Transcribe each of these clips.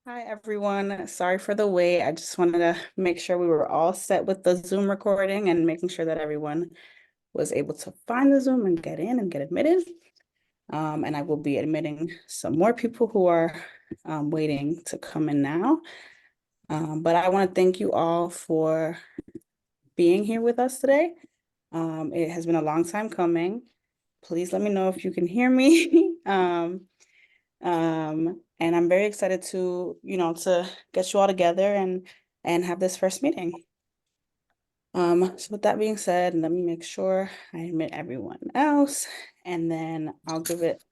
Hi, everyone. Sorry for the wait. I just wanted to make sure we were all set with the Zoom recording and making sure that everyone was able to find the Zoom and get in and get admitted. And I will be admitting some more people who are waiting to come in now. But I want to thank you all for being here with us today. It has been a long time coming. Please let me know if you can hear me. And I'm very excited to get you all together and have this first meeting. So with that being said, let me make sure I admit everyone else, and then I'll give it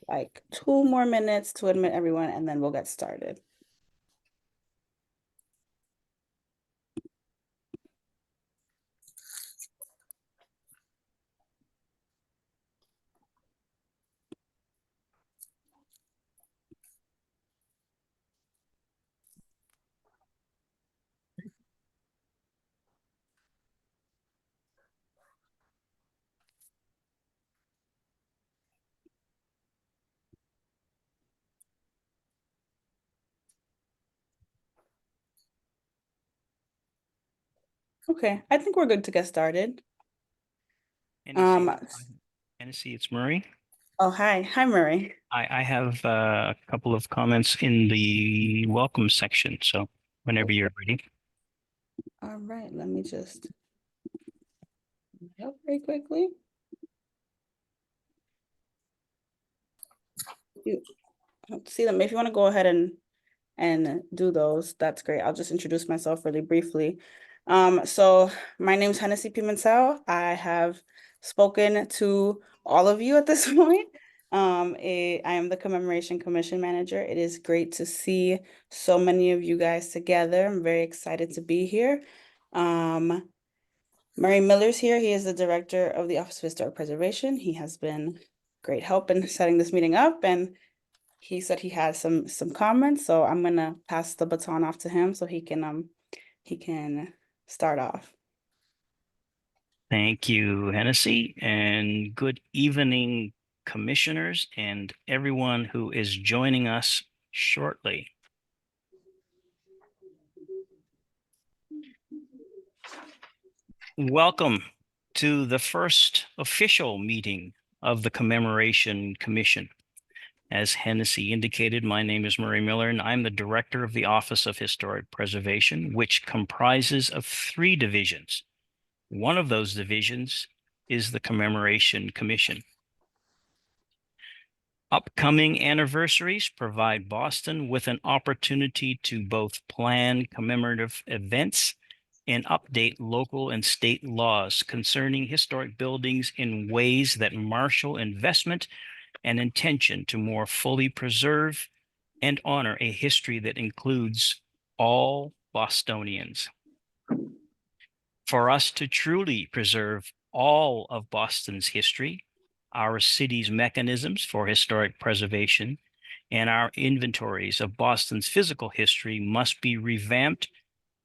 like 2 more minutes to admit everyone, and then we'll get started. Okay, I think we're good to get started. Hennessy, Um, Hennessy, it's Murray. oh, hi, Murray. I have a couple of comments in the welcome section, so whenever you're ready. All right, let me just help very quickly. You don't see them. If you want to go ahead and do those, that's great. I'll just introduce myself really briefly. So my name is Hennessy Pimentel. I have spoken to all of you at this point. I am the Commemoration Commission Manager. It is great to see so many of you guys together. I'm very excited to be here. Murray Miller's here. He is the Director of the Office of Historic Preservation. He has been great help in setting this meeting up, and he said he had some comments, so I'm gonna pass the baton off to him so he can start off. Thank you, Hennessy, and good evening, commissioners, and everyone who is joining us shortly. Welcome to the first official meeting of the Commemoration Commission. As Hennessy indicated, my name is Murray Miller, and I'm the Director of the Office of Historic Preservation, which comprises of 3 divisions. One of those divisions is the Commemoration Commission. Upcoming anniversaries provide Boston with an opportunity to both plan commemorative events and update local and state laws concerning historic buildings in ways that marshal investment and intention to more fully preserve and honor a history that includes all Bostonians. For us to truly preserve all of Boston's history, our city's mechanisms for historic preservation, and our inventories of Boston's physical history must be revamped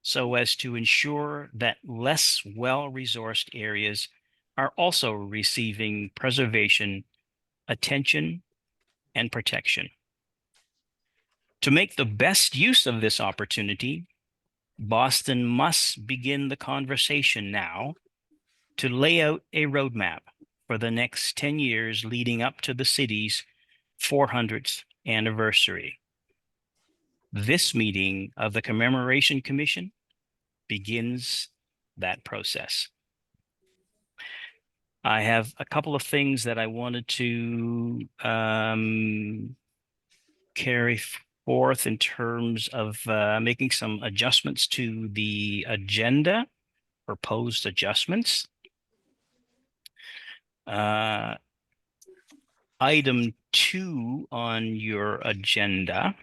so as to ensure that less well-resourced areas are also receiving preservation, attention, and protection. To make the best use of this opportunity, Boston must begin the conversation now to lay out a roadmap for the next 10 years leading up to the city's 400th anniversary. This meeting of the Commemoration Commission begins that process. I have a couple of things that I wanted to carry forth in terms of making some adjustments to the agenda, proposed adjustments. Item 2 on your agenda,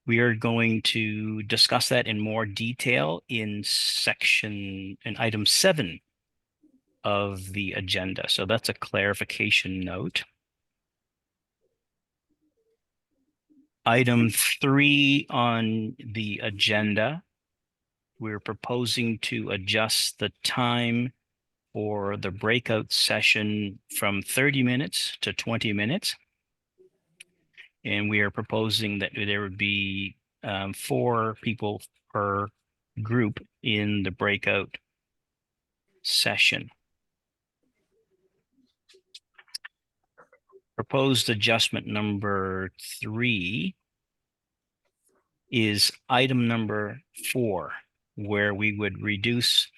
we are going to discuss that in more detail in item 7 of the agenda. So that's a clarification note. Item 3 on the agenda, we're proposing to adjust the time for the breakout session from 30 minutes to 20 minutes. And we are proposing that there would be 4 people per group in the breakout session. Proposed adjustment number 3 is item number 4, where we would reduce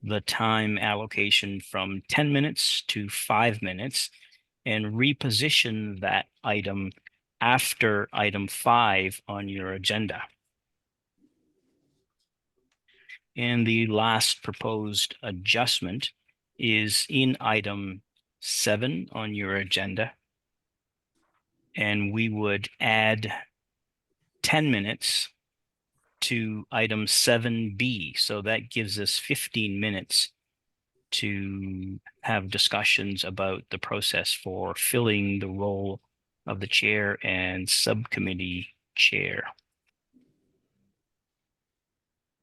the time allocation from 10 minutes to 5 minutes and reposition that item after item 5 on your agenda. And the last proposed adjustment is in item 7 on your agenda. And we would add 10 minutes to item 7B. So that gives us 15 minutes to have discussions about the process for filling the role of the chair and subcommittee chair.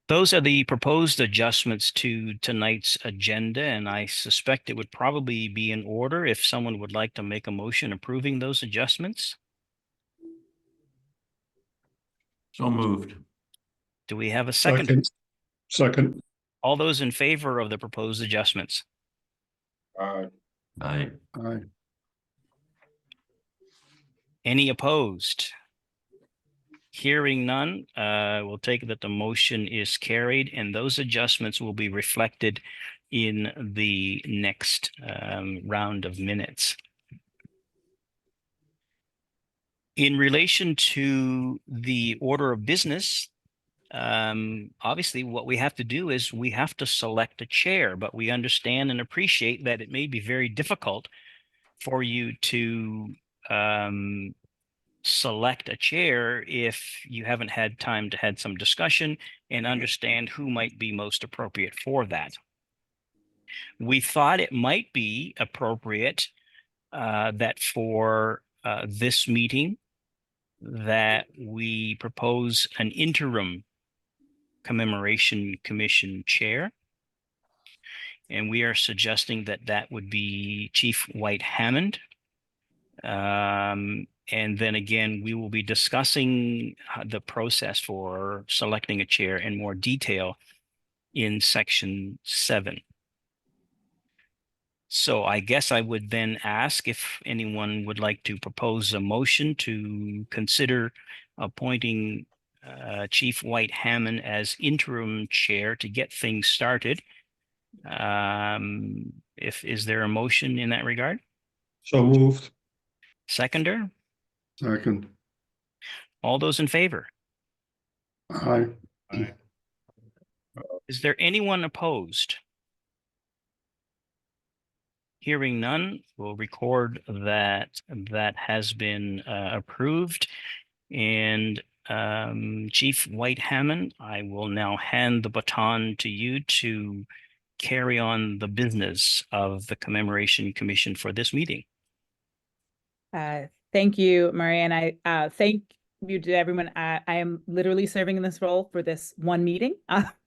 Those are the proposed adjustments to tonight's agenda, and I suspect it would probably be in order if someone would like to make a motion approving those adjustments. So moved. Do we have a second? Second. All those in favor of the proposed adjustments? Aye. Aye. Aye. Any opposed? Hearing none, we'll take it that the motion is carried, and those adjustments will be reflected in the next round of minutes. In relation to the order of business, obviously what we have to do is we have to select a chair, but we understand and appreciate that it may be very difficult for you to select a chair if you haven't had time to have some discussion and understand who might be most appropriate for that. We thought it might be appropriate that for this meeting that we propose an interim Commemoration Commission chair. And we are suggesting that that would be Chief White Hammond. And then again, we will be discussing the process for selecting a chair in more detail in section 7. So I guess I would then ask if anyone would like to propose a motion to consider appointing Chief White Hammond as interim chair to get things started. Is there a motion in that regard? So moved. Seconder? Second. All those in favor? Aye. Aye. Is there anyone opposed? Hearing none, we'll record that that has been approved. And Chief White Hammond, I will now hand the baton to you to carry on the business of the Commemoration Commission for this meeting. Thank you, Murray, and I thank you to everyone. I am literally serving in this role for this one meeting.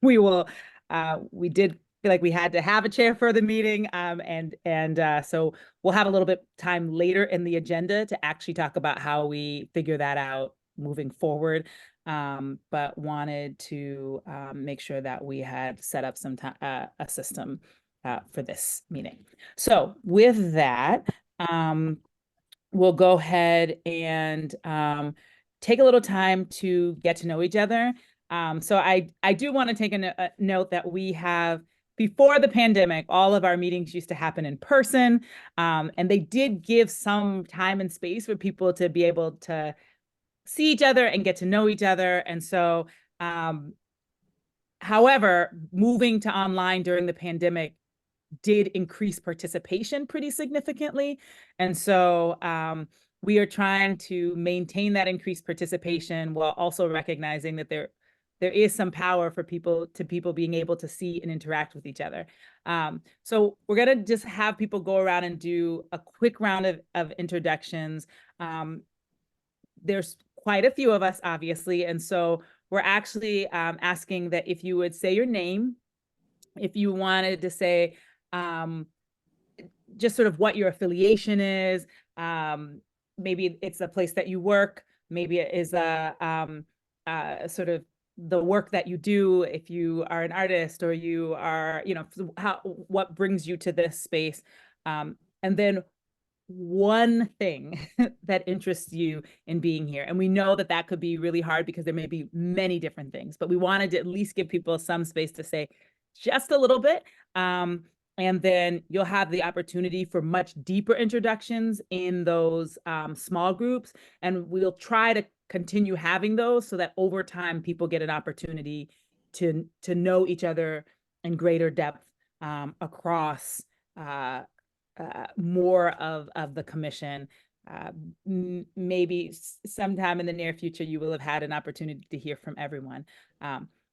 We did feel like we had to have a chair for the meeting, so we'll have a little bit time later in the agenda to actually talk about how we figure that out moving forward. But wanted to make sure that we had set up some a system for this meeting. So with that, we'll go ahead and take a little time to get to know each other. So I do want to take a note that we have, before the pandemic, all of our meetings used to happen in person, and they did give some time and space for people to be able to see each other and get to know each other. And so, however, moving to online during the pandemic did increase participation pretty significantly. And so we are trying to maintain that increased participation while also recognizing that there is some power for people being able to see and interact with each other. So we're gonna just have people go around and do a quick round of introductions. There's quite a few of us, obviously, and so we're actually asking that if you would say your name, if you wanted to say just sort of what your affiliation is, maybe it's a place that you work, maybe it is sort of the work that you do, if you are an artist or you are, what brings you to this space. And then one thing that interests you in being here. And we know that that could be really hard because there may be many different things, but we wanted to at least give people some space to say just a little bit. And then you'll have the opportunity for much deeper introductions in those small groups. And we'll try to continue having those so that over time people get an opportunity to know each other in greater depth across more of the commission. Maybe sometime in the near future, you will have had an opportunity to hear from everyone.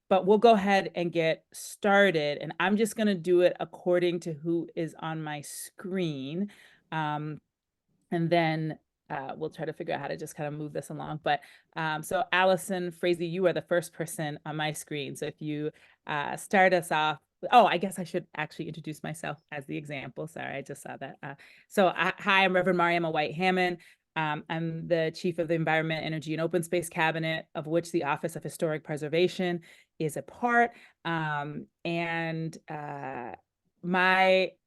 But we'll go ahead and get started. And I'm just going to do it according to who is on my screen. And then we'll try to figure out how to just kind of move this along. But so Allison Frazee, you are the first person on my screen. So if you start us off. Oh, I guess I should actually introduce myself as the example. Sorry, I just saw that. Hi, I'm Reverend Mariama White Hammond. I'm the Chief of the Environment, Energy, and Open Space Cabinet, of which the Office of Historic Preservation is a part. My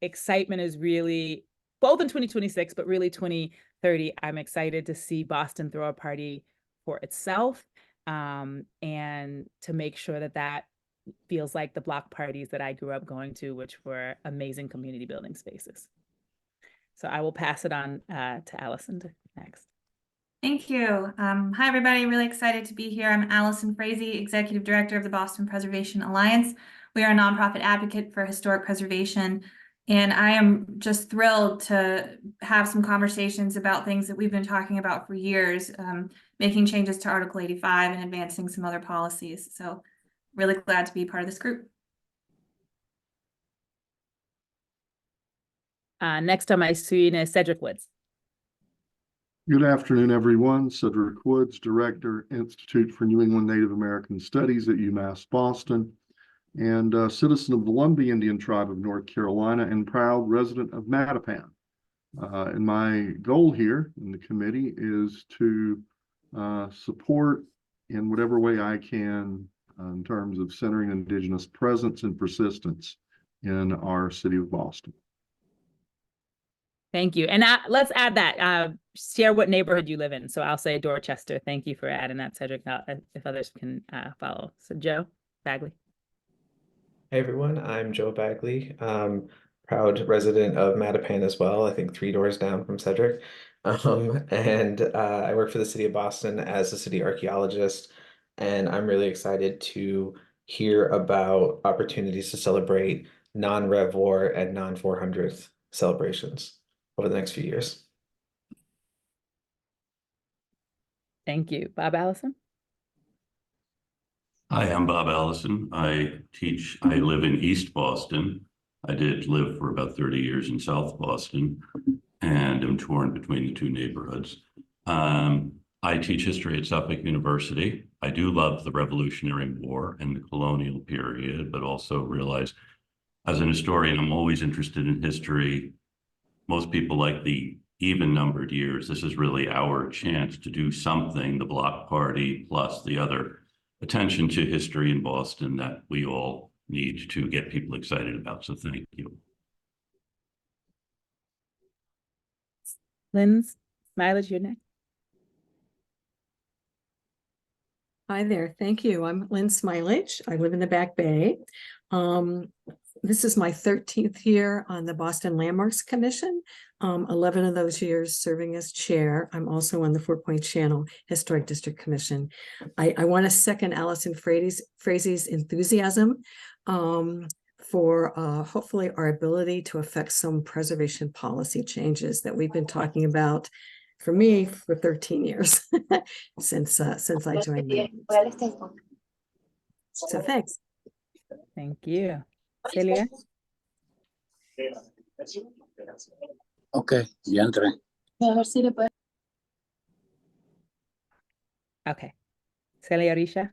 excitement is really both in 2026, but really 2030. I'm excited to see Boston throw a party for itself and to make sure that feels like the block parties that I grew up going to, which were amazing community building spaces. So I will pass it on to Allison next. Thank you. Hi, everybody. Really excited to be here. I'm Allison Frazee, Executive Director of the Boston Preservation Alliance. We are a nonprofit advocate for historic preservation. And I am just thrilled to have some conversations about things that we've been talking about for years, making changes to Article 85 and advancing some other policies. So really glad to be part of this group. Next on my screen is Cedric Woods. Good afternoon, everyone. Cedric Woods, Director, Institute for New England Native American Studies at UMass Boston, and a citizen of the Lumbee Indian Tribe of North Carolina and proud resident of Mattapan. And my goal here in the committee is to support in whatever way I can in terms of centering Indigenous presence and persistence in our city of Boston. Thank you. And let's add that. Share what neighborhood you live in. So I'll say Dorchester. Thank you for adding that, Cedric, if others can follow. So Joe Bagley. Hey everyone, I'm Joe Bagley, proud resident of Mattapan as well, I think 3 doors down from Cedric. I work for the city of Boston as a city archaeologist, and I'm really excited to hear about opportunities to celebrate non-Rev War and non-400th celebrations over the next few years. Thank you. Bob Allison. Hi, I'm Bob Allison. I live in East Boston. I did live for about 30 years in South Boston and am torn between the two neighborhoods. I teach history at Suffolk University. I do love the Revolutionary War and the colonial period, but also realize as an historian, I'm always interested in history. Most people like the even-numbered years. This is really our chance to do something, the block party plus the other attention to history in Boston that we all need to get people excited about. So thank you. Lynn Smilage, you're next. Hi there. Thank you. I'm Lynn Smilage. I live in the Back Bay. This is my 13th year on the Boston Landmarks Commission. 11 of those years serving as chair. I'm also on the 4 Point Channel Historic District Commission. I want to second Allison Frazee's enthusiasm for hopefully our ability to affect some preservation policy changes that we've been talking about for me for 13 years since I joined. So thanks. Thank you. Celia. Okay, ya entré. Okay. Celia Risha.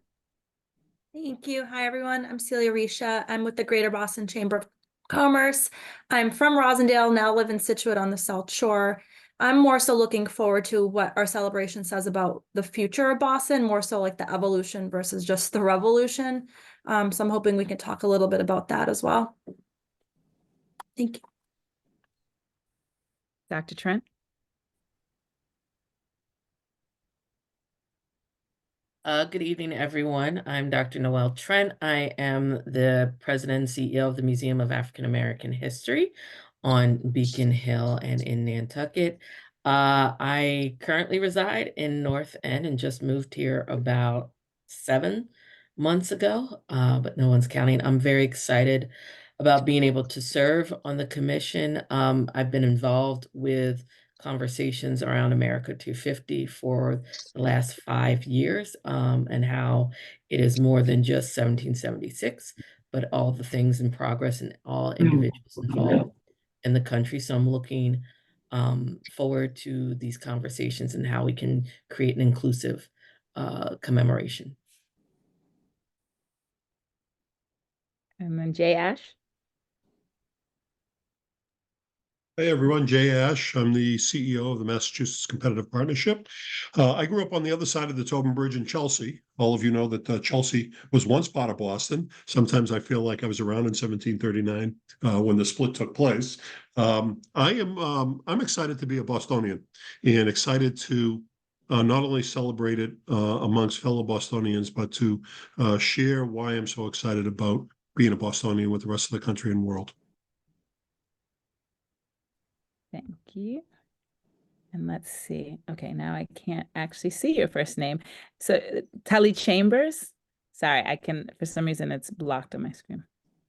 Thank you. Hi, everyone. I'm Celia Risha. I'm with the Greater Boston Chamber of Commerce. I'm from Rosendale, now live in Scituate on the South Shore. I'm more so looking forward to what our celebration says about the future of Boston, more so like the evolution versus just the revolution. So I'm hoping we can talk a little bit about that as well. Thank you. Dr. Trent? Good evening, everyone. I'm Dr. Noelle Trent. I am the president and CEO of the Museum of African American History on Beacon Hill and in Nantucket. I currently reside in North End and just moved here about 7 months ago, but no one's counting. I'm very excited about being able to serve on the commission. I've been involved with conversations around America 250 for the last 5 years, and how it is more than just 1776, but all the things in progress and all individuals involved in the country. So I'm looking forward to these conversations and how we can create an inclusive commemoration. And then Jay Ash? Hey everyone, Jay Ash. I'm the CEO of the Massachusetts Competitive Partnership. I grew up on the other side of the Tobin Bridge in Chelsea. All of you know that Chelsea was once part of Boston. Sometimes I feel like I was around in 1739 when the split took place. I'm excited to be a Bostonian and excited to not only celebrate it amongst fellow Bostonians, but to share why I'm so excited about being a Bostonian with the rest of the country and world. Thank you. And let's see. Okay, now I can't actually see your first name. So Tully Chambers. Sorry, for some reason it's blocked on my screen.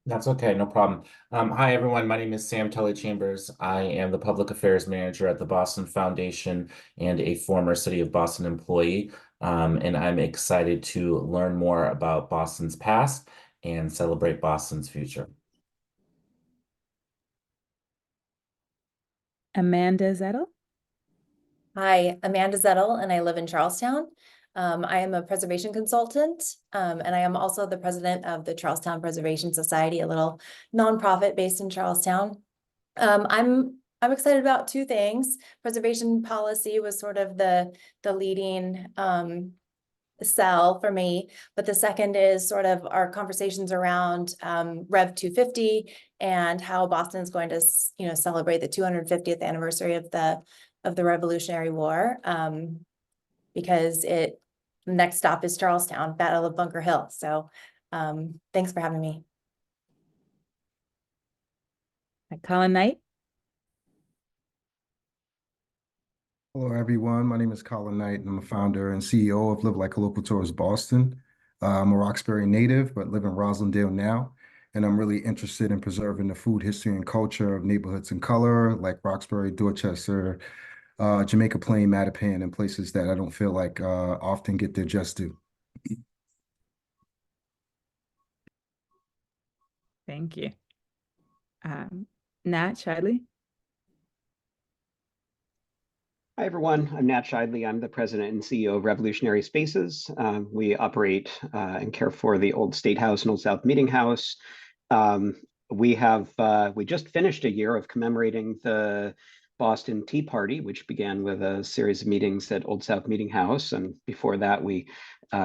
That's okay, no problem. Hi, everyone. My name is Sam Tully Chambers. I am the Public Affairs Manager at the Boston Foundation and a former City of Boston employee. And I'm excited to learn more about Boston's past and celebrate Boston's future. Amanda Zettel. Hi, Amanda Zettel, and I live in Charlestown. I am a preservation consultant, and I am also the president of the Charlestown Preservation Society, a little nonprofit based in Charlestown. I'm excited about two things. Preservation policy was sort of the leading sell for me, but the second is sort of our conversations around Rev 250 and how Boston is going to celebrate the 250th anniversary of the Revolutionary War, because the next stop is Charlestown, Battle of Bunker Hill. So thanks for having me. Colin Knight. Hello, everyone. My name is Colin Knight, and I'm a founder and CEO of Live Like a Local Tours Boston. I'm a Roxbury native, but live in Roslindale now. And I'm really interested in preserving the food history and culture of neighborhoods in color, like Roxbury, Dorchester, Jamaica Plain, Mattapan, and places that I don't feel like often get their just due. Thank you. Nat Shidley. Hi, everyone. I'm Nat Shidley. I'm the president and CEO of Revolutionary Spaces. We operate and care for the Old State House and Old South Meeting House. We just finished a year of commemorating the Boston Tea Party, which began with a series of meetings at Old South Meeting House. And before that, we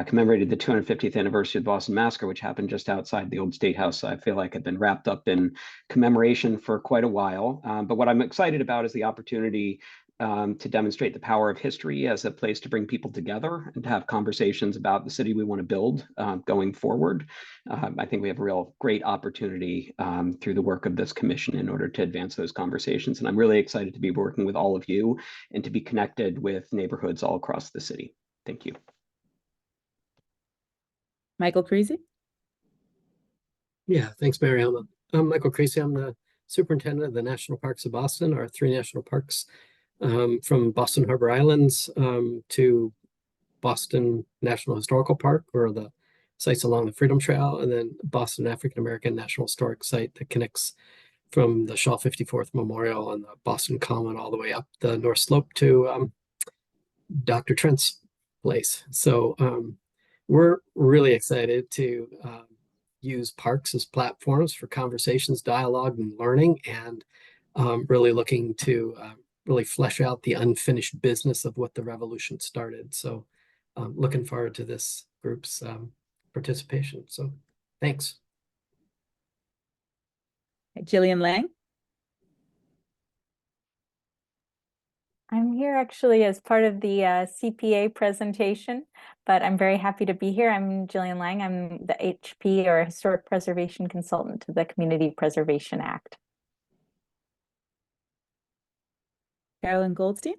commemorated the 250th anniversary of the Boston Massacre, which happened just outside the Old State House. So I feel like I've been wrapped up in commemoration for quite a while. But what I'm excited about is the opportunity to demonstrate the power of history as a place to bring people together and to have conversations about the city we want to build going forward. I think we have a real great opportunity through the work of this commission in order to advance those conversations. And I'm really excited to be working with all of you and to be connected with neighborhoods all across the city. Thank you. Michael Creasy. Yeah, thanks, Mariama. I'm Michael Creasy. I'm the superintendent of the National Parks of Boston, our 3 national parks. From Boston Harbor Islands to Boston National Historical Park, or the sites along the Freedom Trail, and then Boston African American National Historic Site that connects from the Shaw 54th Memorial and the Boston Common all the way up the North Slope to Dr. Trent's place. So we're really excited to use parks as platforms for conversations, dialogue, and learning, and really looking to really flesh out the unfinished business of what the revolution started. So looking forward to this group's participation. So thanks. Jillian Lang. I'm here actually as part of the CPA presentation, but I'm very happy to be here. I'm Jillian Lang. I'm the HP, or Historic Preservation Consultant to the Community Preservation Act. Carolyn Goldstein.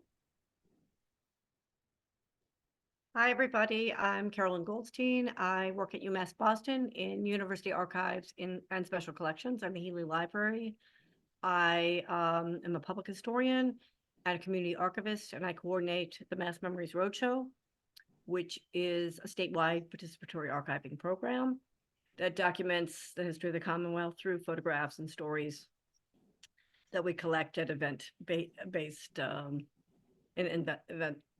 Hi, everybody. I'm Carolyn Goldstein. I work at UMass Boston in University Archives and Special Collections. I'm the Healy Library. I am a public historian and a community archivist, and I coordinate the Mass Memories Roadshow, which is a statewide participatory archiving program that documents the history of the Commonwealth through photographs and stories that we collect at event-based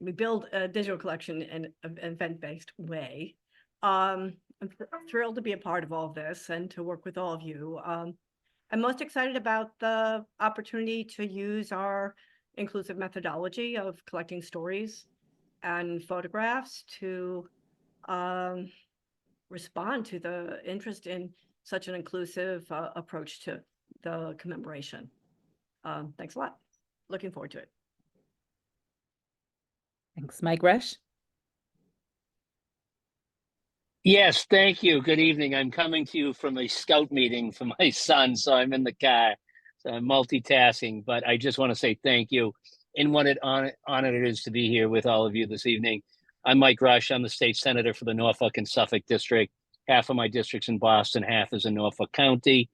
we build a digital collection in an event-based way. I'm thrilled to be a part of all of this and to work with all of you. I'm most excited about the opportunity to use our inclusive methodology of collecting stories and photographs to respond to the interest in such an inclusive approach to the commemoration. Thanks a lot. Looking forward to it. Thanks, Mike Rush. Yes, thank you. Good evening. I'm coming to you from a scout meeting for my son, so I'm in the car. So I'm multitasking, but I just want to say thank you and what an honor it is to be here with all of you this evening. I'm Mike Rush. I'm the state senator for the Norfolk and Suffolk district. Half of my district's in Boston, half is in Norfolk County.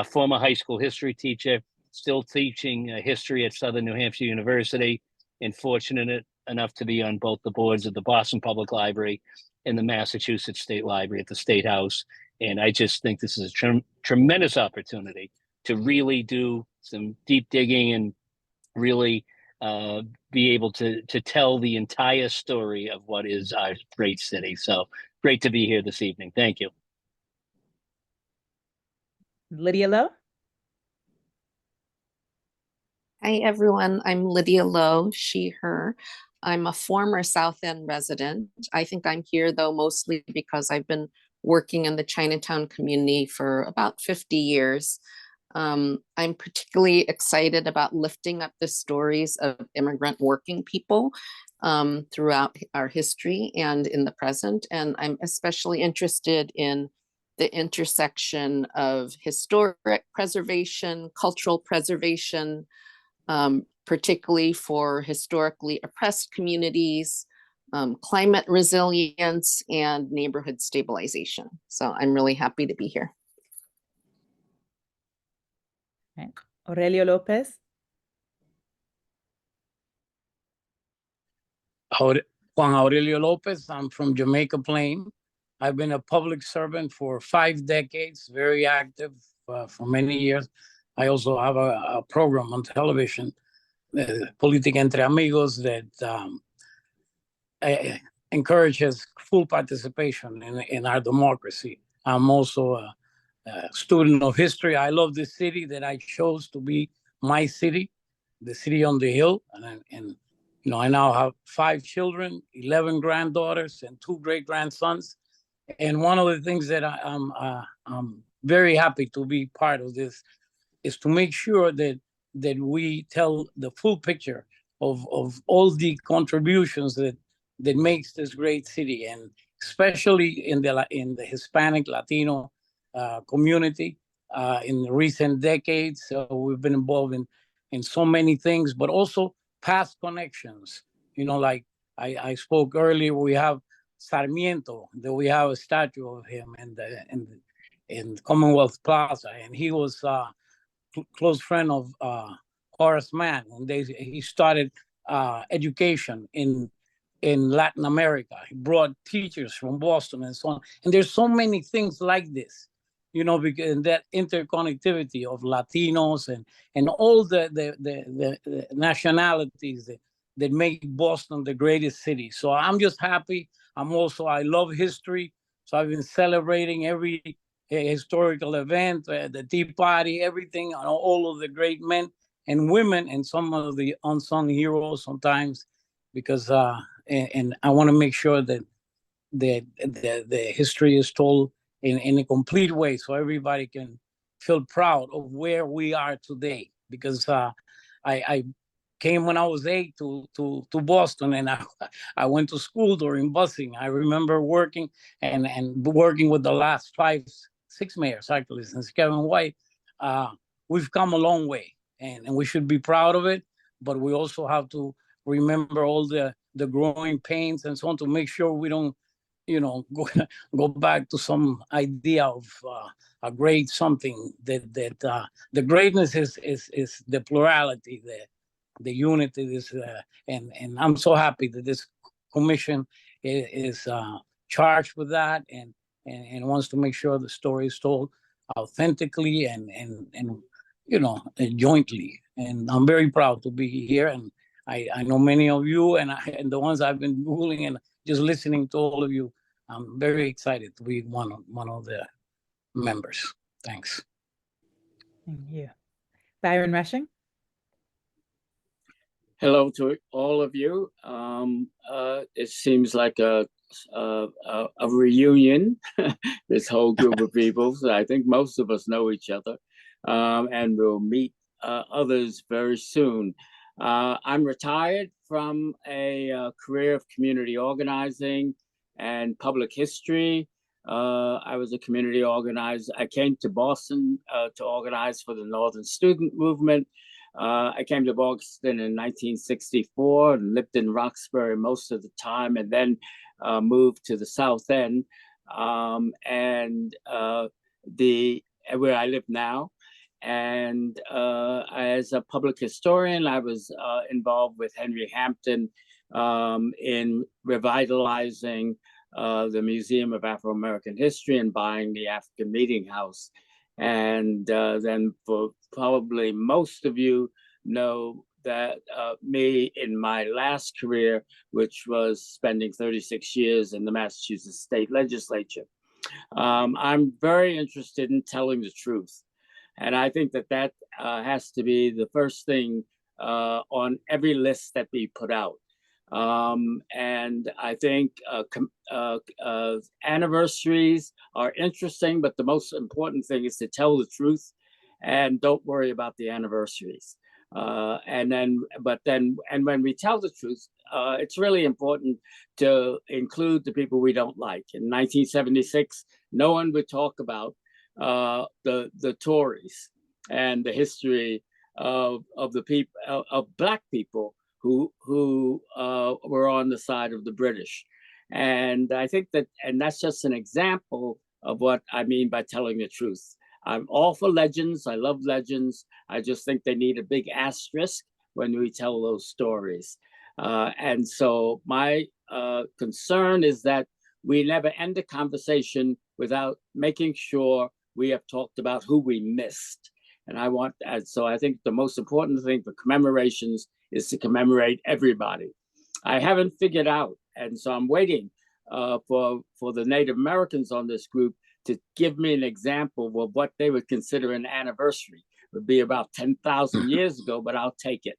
Former high school history teacher, still teaching history at Southern New Hampshire University, and fortunate enough to be on both the boards of the Boston Public Library and the Massachusetts State Library at the State House. And I just think this is a tremendous opportunity to really do some deep digging and really be able to tell the entire story of what is our great city. So great to be here this evening. Thank you. Lydia Lowe. Hi, everyone. I'm Lydia Lowe, she, her. I'm a former South End resident. I think I'm here, though, mostly because I've been working in the Chinatown community for about 50 years. I'm particularly excited about lifting up the stories of immigrant working people throughout our history and in the present. And I'm especially interested in the intersection of historic preservation, cultural preservation, particularly for historically oppressed communities, climate resilience, and neighborhood stabilization. So I'm really happy to be here. Okay. Aurelio Lopez. Juan Aurelio Lopez. I'm from Jamaica Plain. I've been a public servant for 5 decades, very active for many years. I also have a program on television, Política Entre Amigos, that encourages full participation in our democracy. I'm also a student of history. I love this city that I chose to be my city, the city on the hill. And you know, I now have 5 children, 11 granddaughters, and 2 great-grandsons. And one of the things that I'm very happy to be part of this is to make sure that we tell the full picture of all the contributions that makes this great city, and especially in the Hispanic Latino community in recent decades. So we've been involved in so many things, but also past connections. You know, like I spoke earlier, we have Sarmiento, that we have a statue of him in Commonwealth Plaza, and he was close friend of Horace Mann, and he started education in Latin America. He brought teachers from Boston and so on. And there's so many things like this, you know, because that interconnectivity of Latinos and all the nationalities that make Boston the greatest city. So I'm just happy. I love history. So I've been celebrating every historical event, the Tea Party, everything, all of the great men. and women and some of the unsung heroes sometimes, because and I want to make sure that the history is told in a complete way so everybody can feel proud of where we are today. Because I came when I was 8 to Boston, and I went to school during busing. I remember working and working with the last 5, 6 mayors actually since Kevin White. We've come a long way, and we should be proud of it. But we also have to remember all the growing pains and so on to make sure we don't, go back to some idea of a great something that the greatness is the plurality, the unity. And I'm so happy that this commission is charged with that and wants to make sure the story is told authentically and jointly. And I'm very proud to be here. And I know many of you, and the ones I've been Googling and just listening to all of you. I'm very excited to be one of the members. Thanks. Thank you. Byron Rushing. Hello to all of you. It seems like a reunion, this whole group of people. So I think most of us know each other, and we'll meet others very soon. I'm retired from a career of community organizing and public history. I was a community organizer. I came to Boston to organize for the Northern Student Movement. I came to Boston in 1964 and lived in Roxbury most of the time, and then moved to the South End where I live now. And as a public historian, I was involved with Henry Hampton in revitalizing the Museum of Afro-American History and buying the African Meeting House. And then for probably most of you know that me in my last career, which was spending 36 years in the Massachusetts State Legislature. I'm very interested in telling the truth. And I think that has to be the first thing on every list that we put out. And I think anniversaries are interesting, but the most important thing is to tell the truth and don't worry about the anniversaries. And when we tell the truth, it's really important to include the people we don't like. In 1976, no one would talk about the Tories and the history of the people of Black people who were on the side of the British. And I think that's just an example of what I mean by telling the truth. I'm all for legends. I love legends. I just think they need a big asterisk when we tell those stories. And so my concern is that we never end a conversation without making sure we have talked about who we missed. So I think the most important thing for commemorations is to commemorate everybody. I haven't figured out, and so I'm waiting for the Native Americans on this group to give me an example of what they would consider an anniversary. It would be about 10,000 years ago, but I'll take it,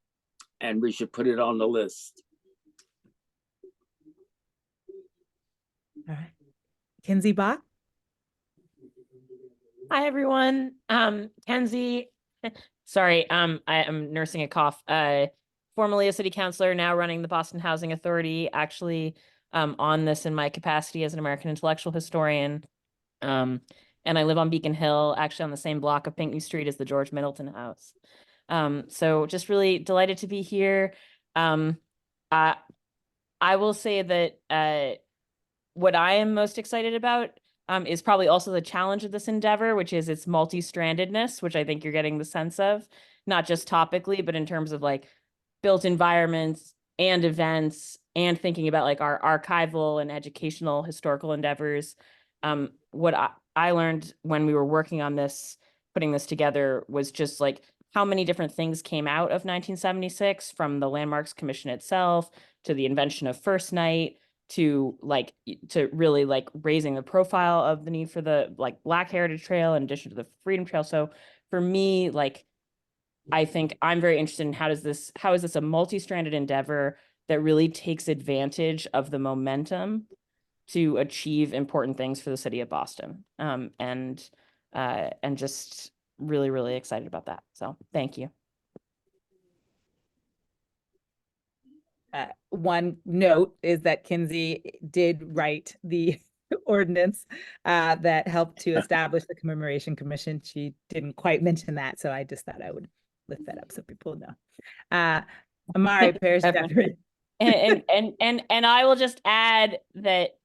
and we should put it on the list. All right. Kenzie Bach. Hi, everyone. Kenzie, sorry, I am nursing a cough. Formerly a city councilor, now running the Boston Housing Authority, actually on this in my capacity as an American intellectual historian. And I live on Beacon Hill, actually on the same block of Pinckney Street as the George Middleton House. So just really delighted to be here. I will say that what I am most excited about is probably also the challenge of this endeavor, which is its multi-strandedness, which I think you're getting the sense of, not just topically, but in terms of like built environments and events and thinking about like our archival and educational historical endeavors. What I learned when we were working on this, putting this together, was just like how many different things came out of 1976, from the Landmarks Commission itself to the invention of First Night, to really like raising the profile of the need for the like Black Heritage Trail in addition to the Freedom Trail. So for me, like I think I'm very interested in how is this a multi-stranded endeavor that really takes advantage of the momentum to achieve important things for the city of Boston. And just really, really excited about that. So thank you. One note is that Kinsey did write the ordinance that helped to establish the Commemoration Commission. She didn't quite mention that, so I just thought I would lift that up so people know. Amari Parrish Jeffrey. And I will just add that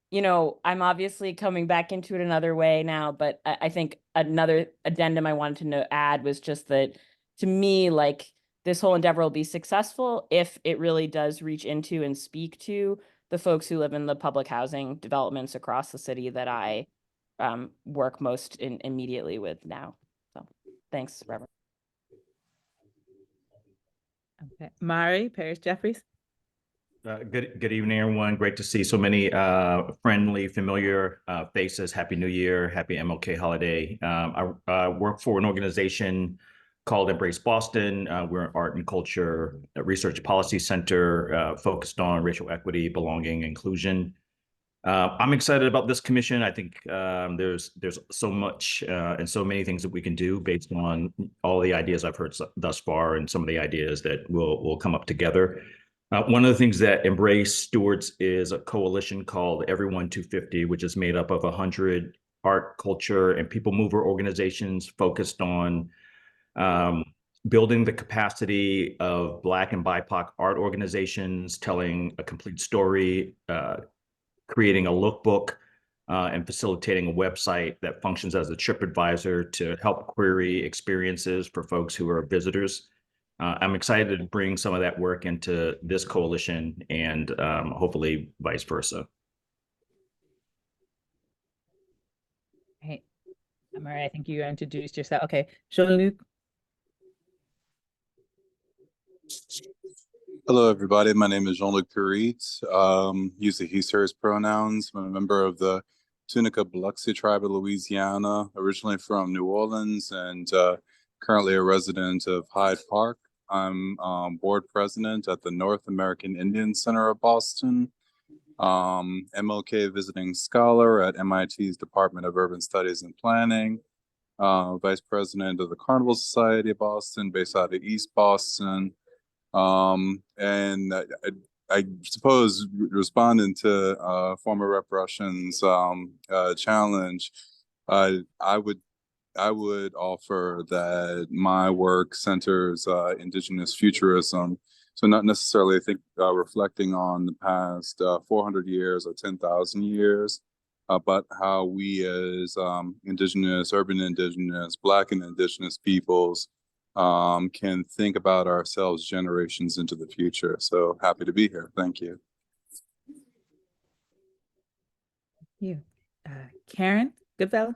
you know, I'm obviously coming back into it another way now, but I think another addendum I wanted to add was just that, to me, like, this whole endeavor will be successful if it really does reach into and speak to the folks who live in the public housing developments across the city that I work most immediately with now. So thanks, Reverend. Okay, Mari Parrish Jeffries. Good evening, everyone. Great to see so many friendly, familiar faces. Happy New Year, happy MLK holiday. I work for an organization called Embrace Boston. We're an art and culture research policy center focused on racial equity, belonging, inclusion. I'm excited about this commission. I think there's so much and so many things that we can do based on all the ideas I've heard thus far and some of the ideas that will come up together. One of the things that Embrace stewards is a coalition called Everyone 250, which is made up of 100 art, culture, and people mover organizations focused on building the capacity of Black and BIPOC art organizations, telling a complete story, creating a lookbook, and facilitating a website that functions as a TripAdvisor to help query experiences for folks who are visitors. I'm excited to bring some of that work into this coalition and hopefully vice versa. Hey, Amari, I think you introduced yourself. Okay, Jean-Luc. Hello, everybody. My name is Jean-Luc Purit. Use the he, hers pronouns. I'm a member of the Tunica Biloxi tribe of Louisiana, originally from New Orleans and currently a resident of Hyde Park. I'm board president at the North American Indian Center of Boston, MLK visiting scholar at MIT's Department of Urban Studies and Planning, vice president of the Carnival Society of Boston, based out of East Boston. And I suppose responding to former Rep. Russian's challenge, I would offer that my work centers Indigenous futurism. So not necessarily reflecting on the past 400 years or 10,000 years, but how we as Indigenous, urban Indigenous, Black and Indigenous peoples can think about ourselves generations into the future. So happy to be here. Thank you. Thank you. Karen Goodfellow.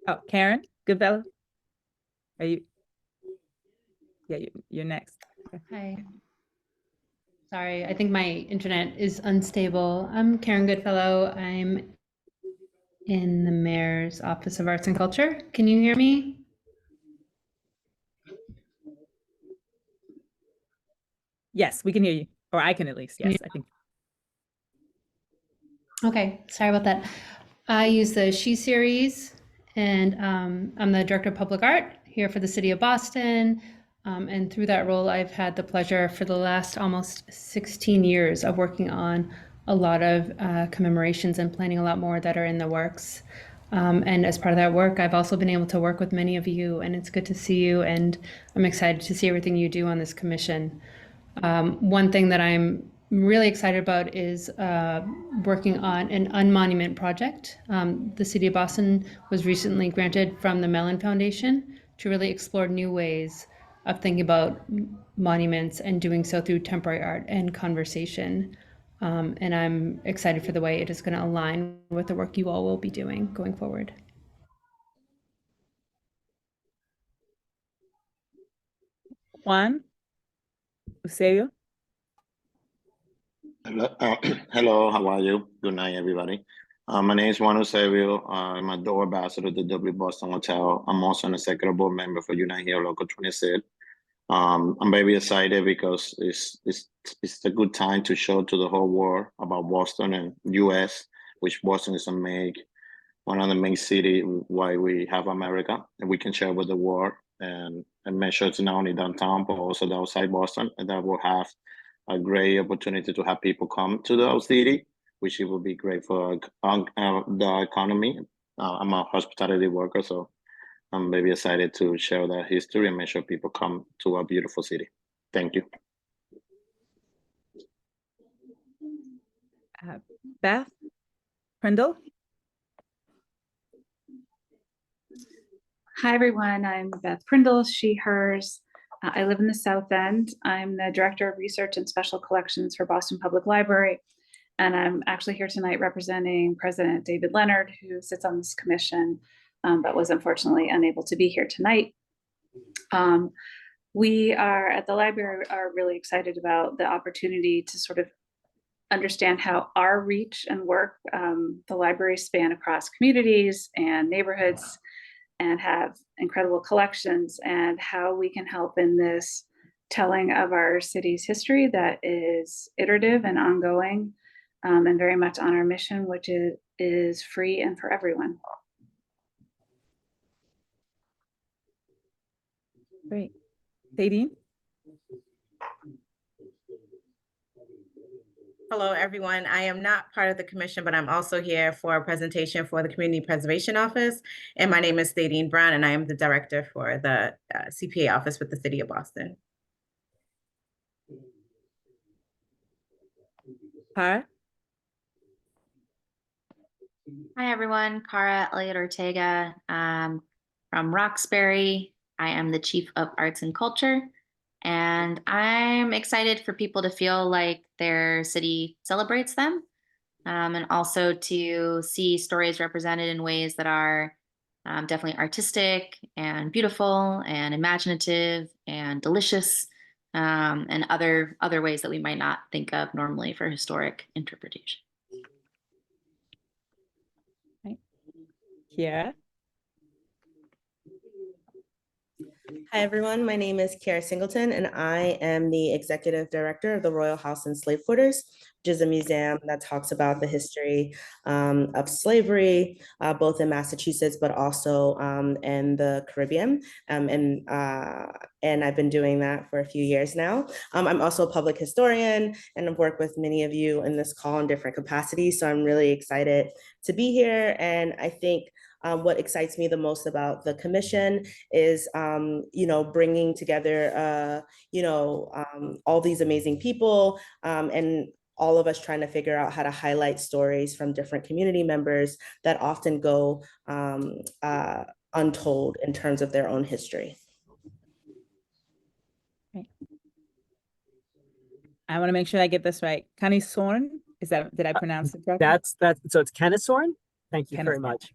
Oh, Karen Goodfellow. Are you? Yeah, you're next. Okay. Hi. Sorry, I think my internet is unstable. I'm Karen Goodfellow. I'm in the Mayor's Office of Arts and Culture. Can you hear me? Yes, we can hear you, or I can at least. Yes, I think. Okay, sorry about that. I use the She series, and I'm the Director of Public Art here for the City of Boston. And through that role, I've had the pleasure for the last almost 16 years of working on a lot of commemorations and planning a lot more that are in the works. And as part of that work, I've also been able to work with many of you, and it's good to see you, and I'm excited to see everything you do on this commission. One thing that I'm really excited about is working on an unmonument project. The City of Boston was recently granted from the Mellon Foundation to really explore new ways of thinking about monuments and doing so through temporary art and conversation. And I'm excited for the way it is going to align with the work you all will be doing going forward. Juan Eusebio. Hello, hello, how are you? Good night, everybody. My name is Juan Eusebio. I'm a door ambassador at the W Boston Hotel. I'm also an executive board member for Unite Here Local 26. I'm very excited because it's a good time to show to the whole world about Boston and US, which Boston is one of the main city why we have America, and we can share with the world and make sure it's not only downtown but also the outside Boston, and that will have a great opportunity to have people come to the city, which it will be great for the economy. I'm a hospitality worker, so I'm very excited to share that history and make sure people come to our beautiful city. Thank you. Beth Prindle. Hi, everyone. I'm Beth Prindle, she, hers. I live in the South End. I'm the Director of Research and Special Collections for Boston Public Library. And I'm actually here tonight representing President David Leonard, who sits on this commission, but was unfortunately unable to be here tonight. We are at the library are really excited about the opportunity to sort of understand how our reach and work, the libraries span across communities and neighborhoods and have incredible collections, and how we can help in this telling of our city's history that is iterative and ongoing, and very much on our mission, which is free and for everyone. Great. Sadine? Hello, everyone. I am not part of the commission, but I'm also here for a presentation for the Community Preservation Office. And my name is Sadine Brown, and I am the director for the CPA office with the City of Boston. Hi. Hi, everyone. Cara Elliott Ortega from Roxbury. I am the Chief of Arts and Culture. And I'm excited for people to feel like their city celebrates them, and also to see stories represented in ways that are definitely artistic and beautiful and imaginative and delicious, and other ways that we might not think of normally for historic interpretation. Kiara? Hi, everyone. My name is Kiara Singleton, and I am the executive director of the Royal House and Slave Quarters, which is a museum that talks about the history of slavery, both in Massachusetts, but also in the Caribbean. And I've been doing that for a few years now. I'm also a public historian, and I've worked with many of you in this call in different capacities. So I'm really excited to be here. And I think what excites me the most about the commission is, bringing together, all these amazing people, and all of us trying to figure out how to highlight stories from different community members that often go untold in terms of their own history. Right. I want to make sure I get this right. Kennesorn, did I pronounce it correctly? So it's Kennesorn. Thank you very much.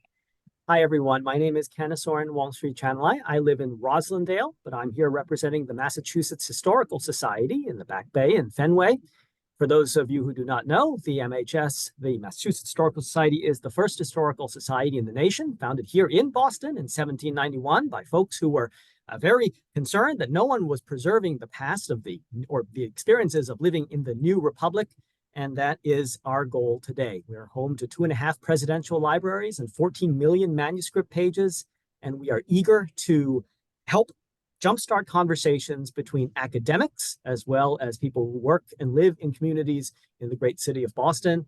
Hi, everyone. My name is Kennesorn Wall Street Chanlai. I live in Roslindale, but I'm here representing the Massachusetts Historical Society in the Back Bay in Fenway. For those of you who do not know, the MHS, the Massachusetts Historical Society, is the first historical society in the nation, founded here in Boston in 1791 by folks who were very concerned that no one was preserving the past of the experiences of living in the new republic. And that is our goal today. We are home to 2.5 presidential libraries and 14 million manuscript pages, and we are eager to help jumpstart conversations between academics as well as people who work and live in communities in the great city of Boston.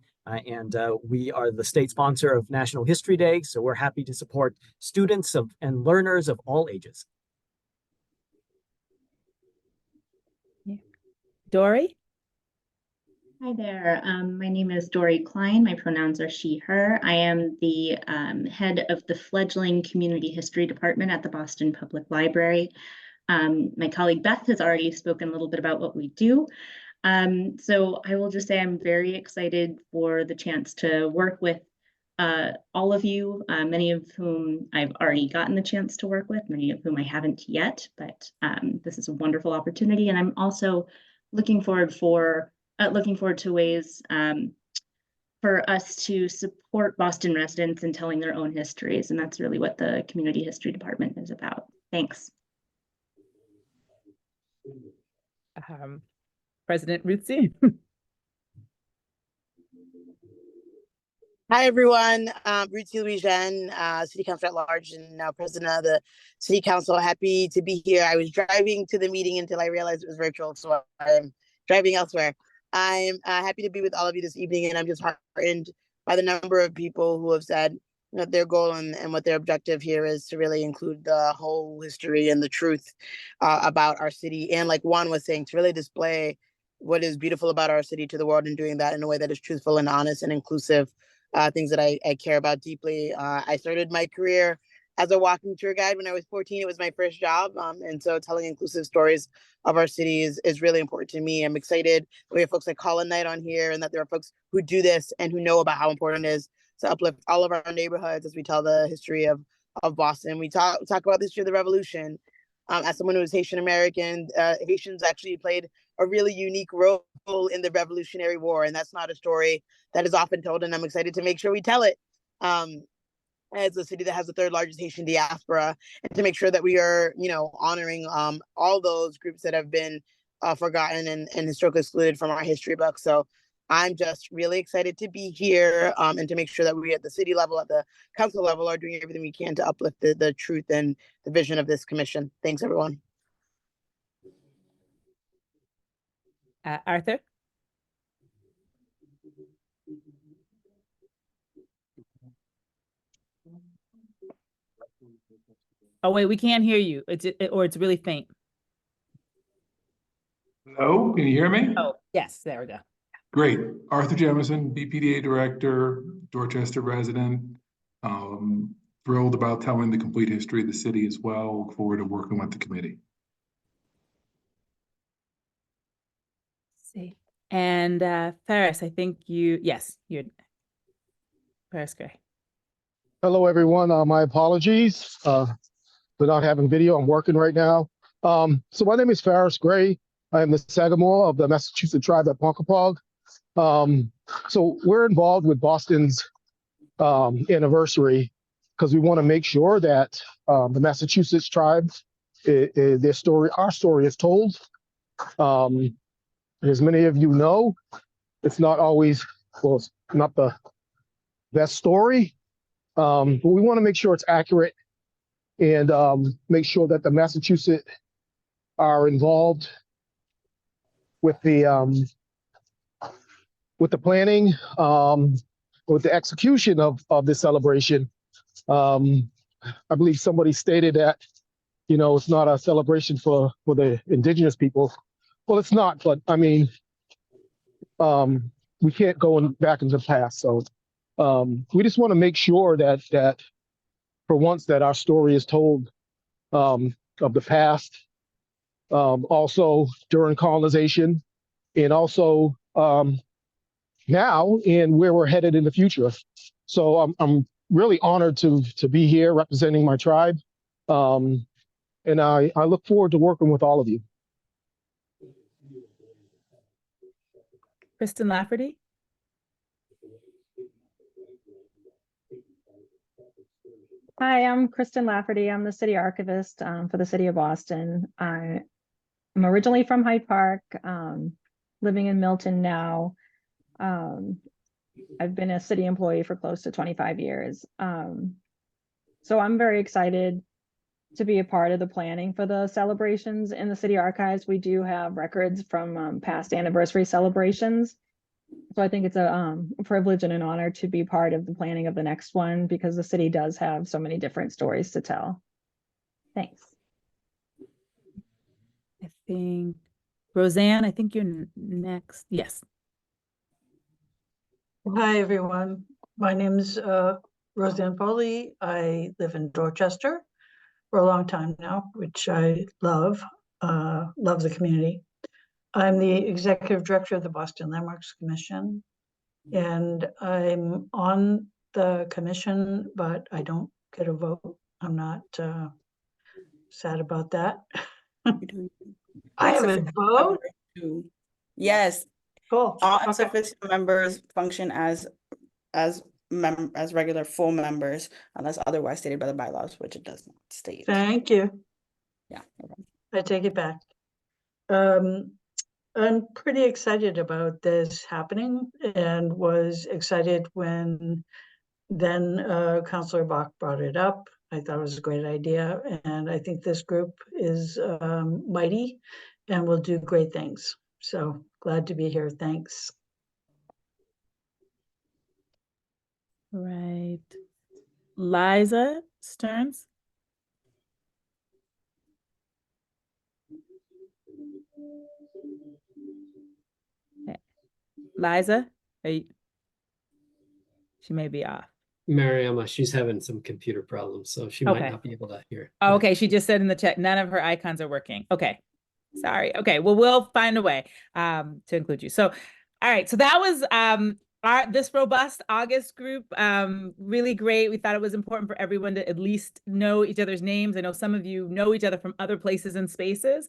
We are the state sponsor of National History Day, so we're happy to support students and learners of all ages. Dory? Hi there. My name is Dory Klein. My pronouns are she, her. I am the head of the fledgling Community History Department at the Boston Public Library. My colleague Beth has already spoken a little bit about what we do. So I will just say I'm very excited for the chance to work with all of you, many of whom I've already gotten the chance to work with, many of whom I haven't yet, but this is a wonderful opportunity. And I'm also looking forward for looking forward to ways for us to support Boston residents in telling their own histories. And that's really what the Community History Department is about. Thanks. President Ruzzi. Hi, everyone. Ruthie Louisiane, City Council at Large and now President of the City Council. Happy to be here. I was driving to the meeting until I realized it was virtual, so I'm driving elsewhere. I'm happy to be with all of you this evening, and I'm just heartened by the number of people who have said that their goal and what their objective here is to really include the whole history and the truth about our city. And like Juan was saying, to really display what is beautiful about our city to the world and doing that in a way that is truthful and honest and inclusive. Things that I care about deeply. I started my career as a walking tour guide when I was 14. It was my first job. And so telling inclusive stories of our city is really important to me. I'm excited that we have folks like Colin Knight on here and that there are folks who do this and who know about how important it is to uplift all of our neighborhoods as we tell the history of Boston. We talk about the history of the revolution. As someone who is Haitian American, Haitians actually played a really unique role in the Revolutionary War. And that's not a story that is often told. And I'm excited to make sure we tell it as a city that has the third largest Haitian diaspora, and to make sure that we are, honoring all those groups that have been forgotten and historically excluded from our history books. So I'm just really excited to be here and to make sure that we at the city level, at the council level, are doing everything we can to uplift the truth and the vision of this commission. Thanks, everyone. Arthur? Oh, wait, we can't hear you. It's really faint. Hello, can you hear me? Oh, yes, there we go. Great. Arthur Jemison, BPDA Director, Dorchester resident. Thrilled about telling the complete history of the city as well. Look forward to working with the committee. See. And Ferris, I think you're Ferris Gray. Hello, everyone. My apologies for not having video. I'm working right now. So my name is Ferris Gray. I am the Sagamore of the Massachusetts tribe at Ponkapog. So we're involved with Boston's anniversary because we want to make sure that the Massachusetts tribe, our story is told. As many of you know, it's not always, it's not the best story, but we want to make sure it's accurate and make sure that the Massachusetts are involved with the planning, with the execution of this celebration. I believe somebody stated that, it's not a celebration for the indigenous people. Well, it's not, but I mean, we can't go back into the past. So we just want to make sure that for once that our story is told of the past, also during colonization, and also now and where we're headed in the future. So I'm really honored to be here representing my tribe. And I look forward to working with all of you. Kristen Lafferty? Hi, I'm Kristen Lafferty. I'm the city archivist for the city of Boston. I'm originally from Hyde Park, living in Milton now. I've been a city employee for close to 25 years. So I'm very excited to be a part of the planning for the celebrations in the city archives. We do have records from past anniversary celebrations. So I think it's a privilege and an honor to be part of the planning of the next one because the city does have so many different stories to tell. Thanks. I think, Roseanne, I think you're next. Yes. Hi, everyone. My name is Roseanne Foley. I live in Dorchester for a long time now, which I love the community. I'm the executive director of the Boston Landmarks Commission, and I'm on the commission, but I don't get a vote. I'm not sad about that. I have a vote? Yes. Cool. All ex Okay. officio members function as regular full members unless otherwise stated by the bylaws, which it does not state. Thank you. Yeah. no problem. I take it back. I'm pretty excited about this happening and was excited when then Councillor Bach brought it up. I thought it was a great idea, and I think this group is mighty and will do great things. So glad to be here. Thanks. Right. Liza Stearns. Liza, she may be off. Mariama, she's having some computer problems, so she might Okay. not be able to hear. Oh, okay, she just said in the chat, none of her icons are working. Okay, sorry. Okay, well, we'll find a way to include you. So, all right, so that was this robust August group. Really great. We thought it was important for everyone to at least know each other's names. I know some of you know each other from other places and spaces.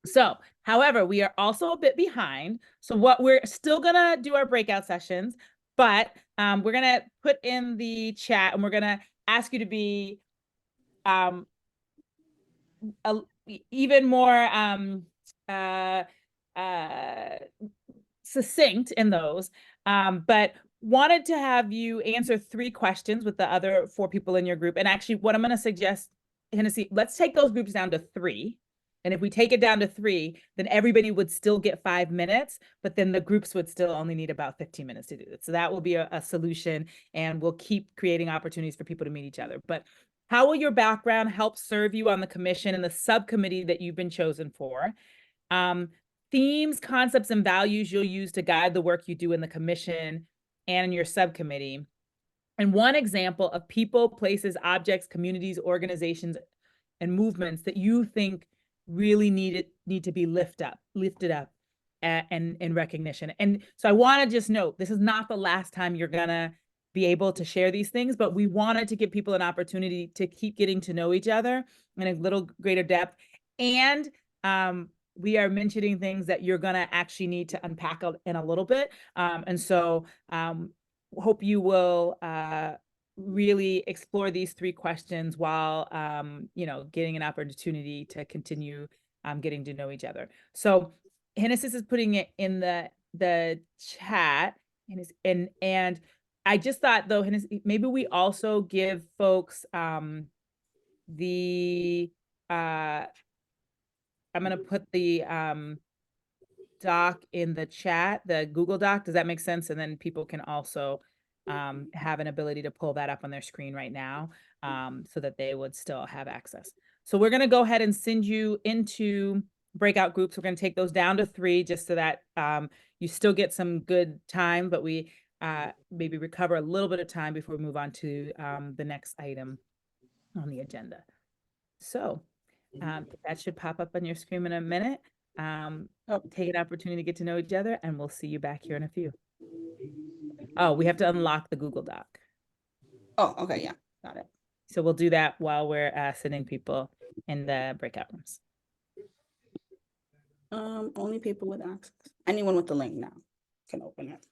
So, however, we are also a bit behind. So what we're still gonna do our breakout sessions, but we're gonna put in the chat and we're gonna ask you to be even more succinct in those. But wanted to have you answer 3 questions with the other 4 people in your group. And actually, what I'm gonna suggest, Hennessy, let's take those groups down to 3. And if we take it down to 3, then everybody would still get 5 minutes, but then the groups would still only need about 15 minutes to do it. So that will be a solution, and we'll keep creating opportunities for people to meet each other. But how will your background help serve you on the commission and the subcommittee that you've been chosen for? Themes, concepts, and values you'll use to guide the work you do in the commission and in your subcommittee. And one example of people, places, objects, communities, organizations, and movements that you think really need to be lifted up and in recognition. And so I want to just note, this is not the last time you're gonna be able to share these things, but we wanted to give people an opportunity to keep getting to know each other in a little greater depth. And we are mentioning things that you're gonna actually need to unpack in a little bit. And so hope you will really explore these 3 questions while getting an opportunity to continue getting to know each other. So Hennessis is putting it in the chat, and I just thought though, maybe we also give folks the I'm gonna put the doc in the chat, the Google Doc. Does that make sense? And then people can also have an ability to pull that up on their screen right now so that they would still have access. So we're gonna go ahead and send you into breakout groups. We're gonna take those down to 3 just so that you still get some good time, but we maybe recover a little bit of time before we move on to the next item on the agenda. So that should pop up on your screen in a minute. Take an opportunity to get to know each other, and we'll see you back here in a few. Oh, we have to unlock the Google Doc. Oh, okay, yeah, got it. So we'll do that while we're sending people in the breakout rooms. Only people with access. Anyone with the link now can open it.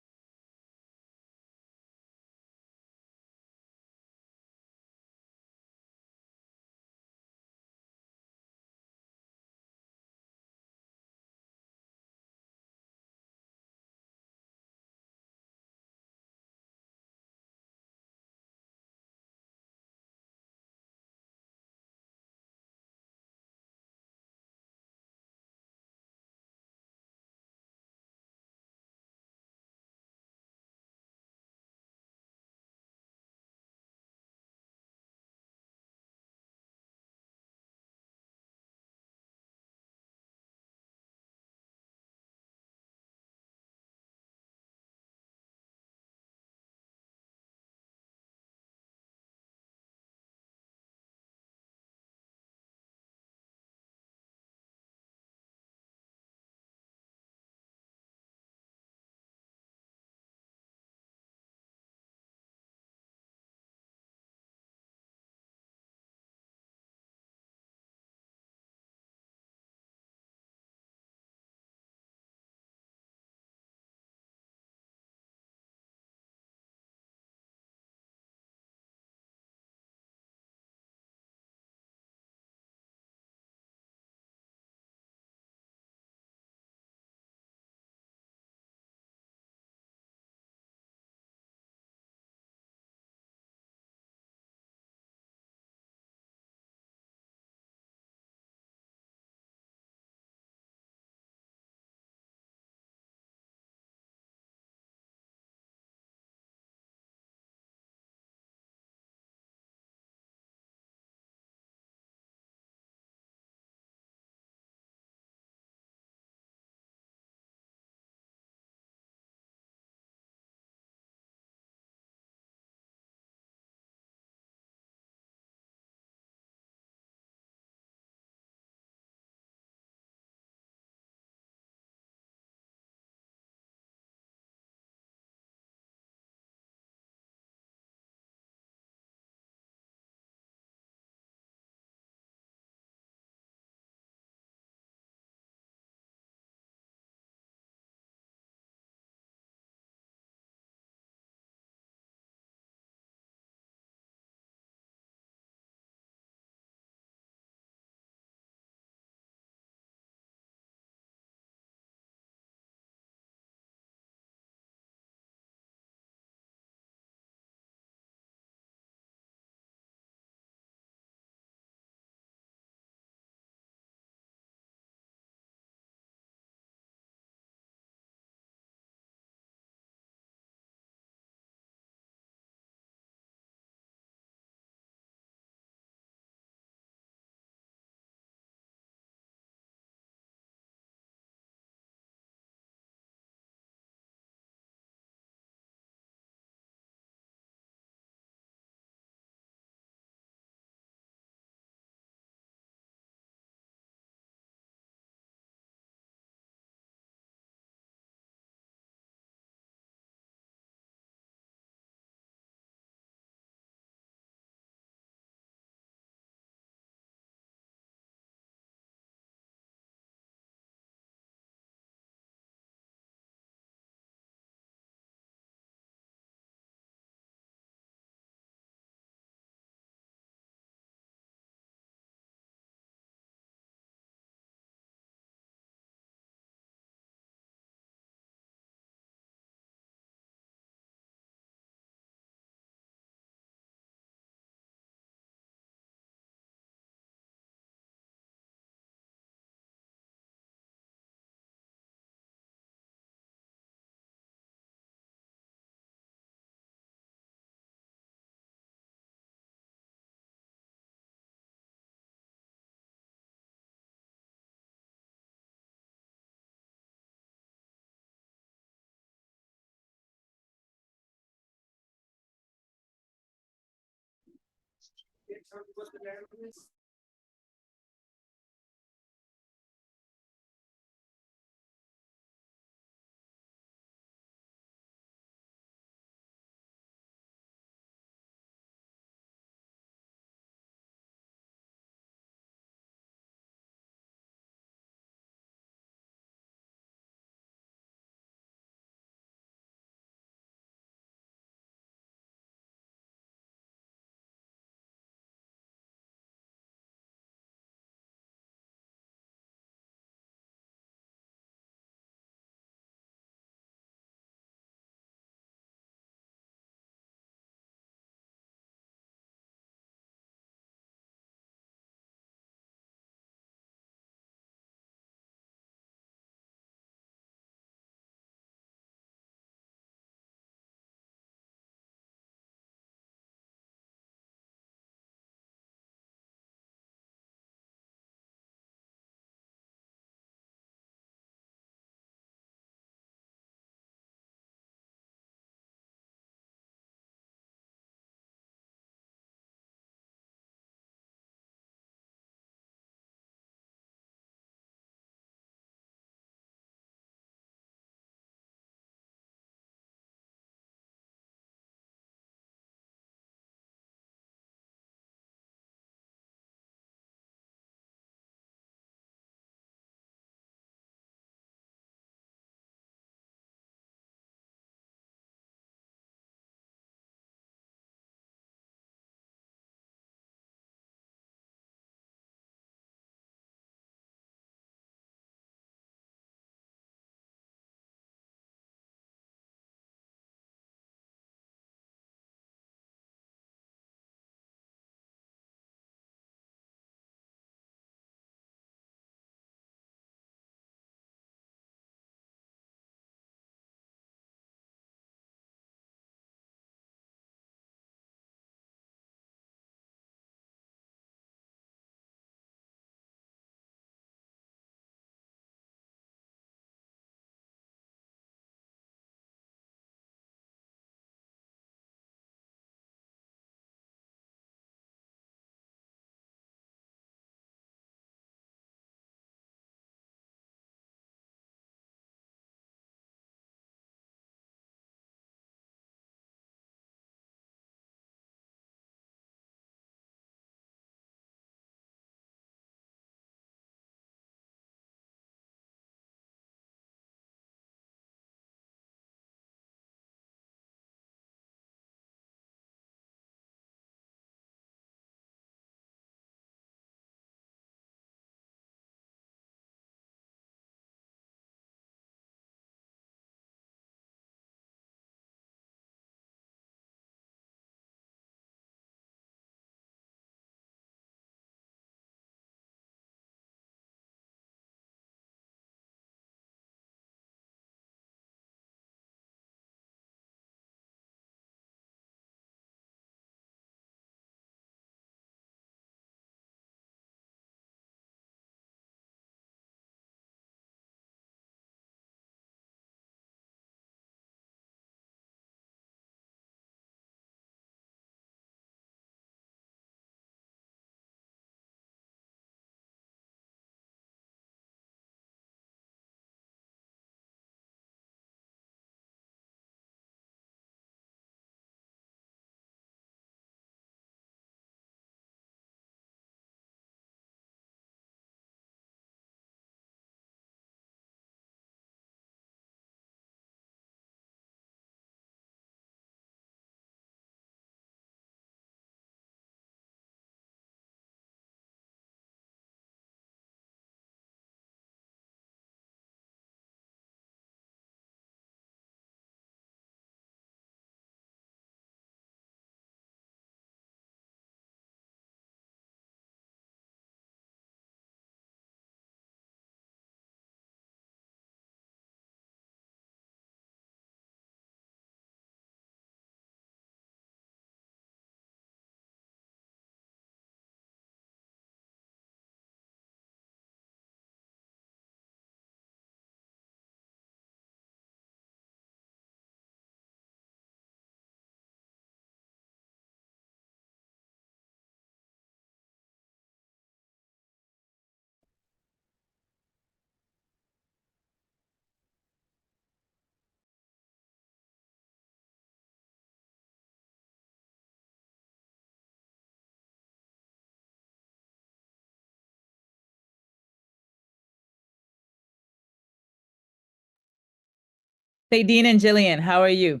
Hey, Dean and Jillian, how are you?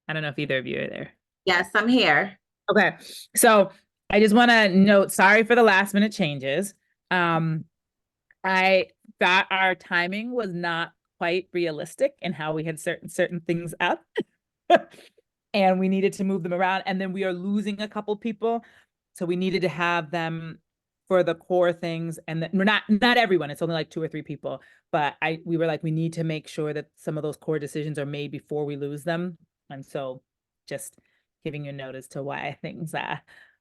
I don't know if either of you are there. Yes, I'm here. Okay, so I just want to note, sorry for the last minute changes. I thought our timing was not quite realistic in how we had certain things up. And we needed to move them around, and then we are losing a couple people. So we needed to have them for the core things, and we're not everyone, it's only like 2 or 3 people, but we were like, we need to make sure that some of those core decisions are made before we lose them. And so just giving you a note as to why things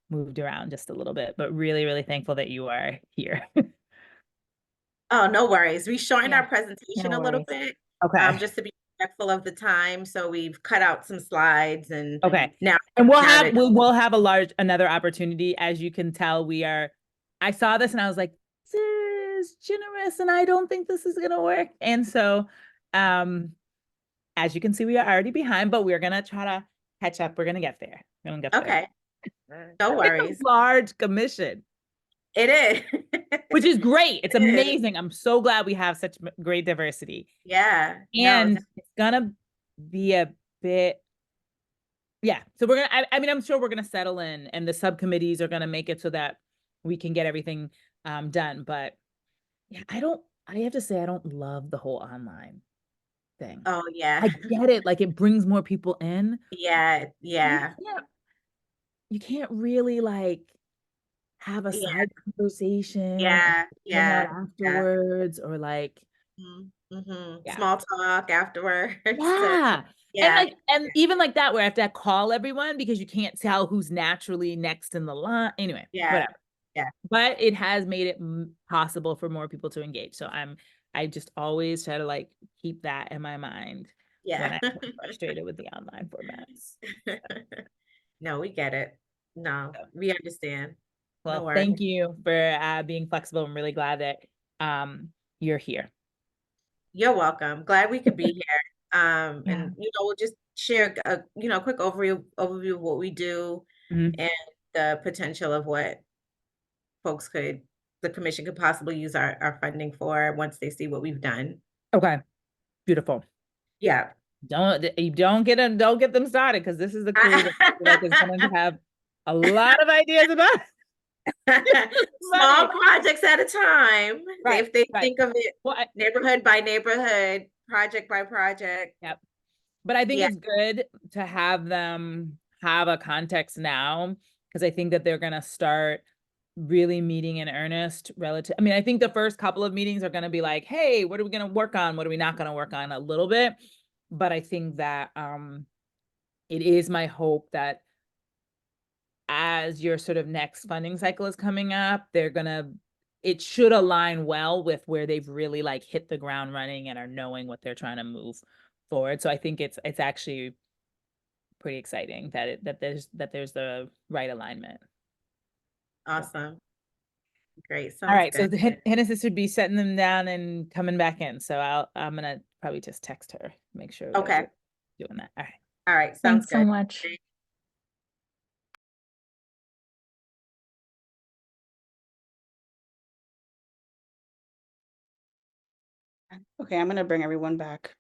moved around just a little bit, but really, really thankful that you are here. Oh, no worries. We shortened Yeah, our presentation no a little worries. bit, Okay. just to be respectful of the time. So we've cut out some slides and Okay. now And we'll now that we'll have another opportunity. As you can tell, I saw this and I was like, this is generous and I don't think this is gonna work. And so as you can see, we are already behind, but we're gonna try to catch up. We're gonna get there. We're gonna get there. Okay. No worries. It's a large commission. It is. Which is great. It's It is. amazing. I'm so glad we have such great diversity. Yeah. And No, it's gonna be a bit, yeah. So we're gonna, I mean, I'm sure we're gonna settle in, and the subcommittees are gonna make it so that we can get everything done. But yeah, I have to say, I don't love the whole online thing. oh yeah. I get it. Like it brings more people in. Yeah. Yeah. You can't really like have a Yeah. side conversation Yeah. and hang out Yeah. afterwards or like, yeah. Small talk afterwards. Yeah. Yeah. And even like that, where I have to call everyone because you can't tell who's naturally next in the line. Anyway, Yeah. whatever. Yeah. But it has made it possible for more people to engage. So I just always try to like keep that in my mind when Yeah. I'm frustrated with the online formats. No, we get it. No, we understand. No Well, worries. thank you for being flexible. I'm really glad that you're here. You're welcome. Glad we could be here. And we'll just share a quick overview of what we do Mhm. and the potential of what the commission could possibly use our funding for once they see what we've done. Okay. Beautiful. Yeah. Don't get them started, because this is the crew that I feel like is going to have a lot of ideas about. Small projects at a time. Right, If they right. think of it neighborhood by neighborhood, project by project. Yep. But I think Yeah. it's good to have them have a context now, because I think that they're going to start really meeting in earnest relative. I mean, I think the first couple of meetings are going to be like, hey, what are we going to work on? What are we not going to work on a little bit? But I think that it is my hope that as your sort of next funding cycle is coming up, it should align well with where they've really like hit the ground running and are knowing what they're trying to move forward. So I think it's actually pretty exciting that there's the right alignment. Awesome. Great. All right, Sounds so good. Hennis should be setting them down and coming back in. So I'm gonna probably just text her, make sure you guys Okay. are doing that. All right. All right. Sounds Thanks so good. much. Okay, I'm gonna bring everyone back.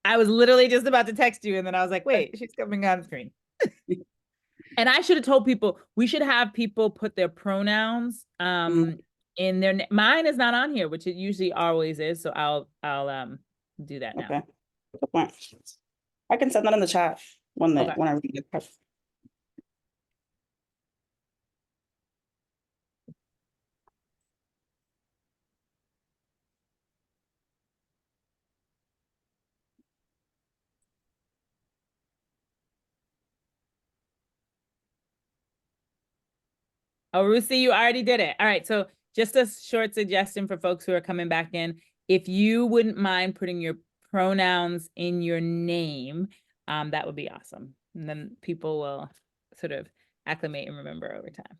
I was literally just about to text you, and then I was like, wait, she's coming on screen. And I should have told people, we should have people put their pronouns in their mine is not on here, which it usually always is. So I'll do that now. Okay. Good point. I can send that in the chat when I read it. Oh, Rusi, you already did it. All right. So just a short suggestion for folks who are coming back in. If you wouldn't mind putting your pronouns in your name, that would be awesome. And then people will sort of acclimate and remember over time.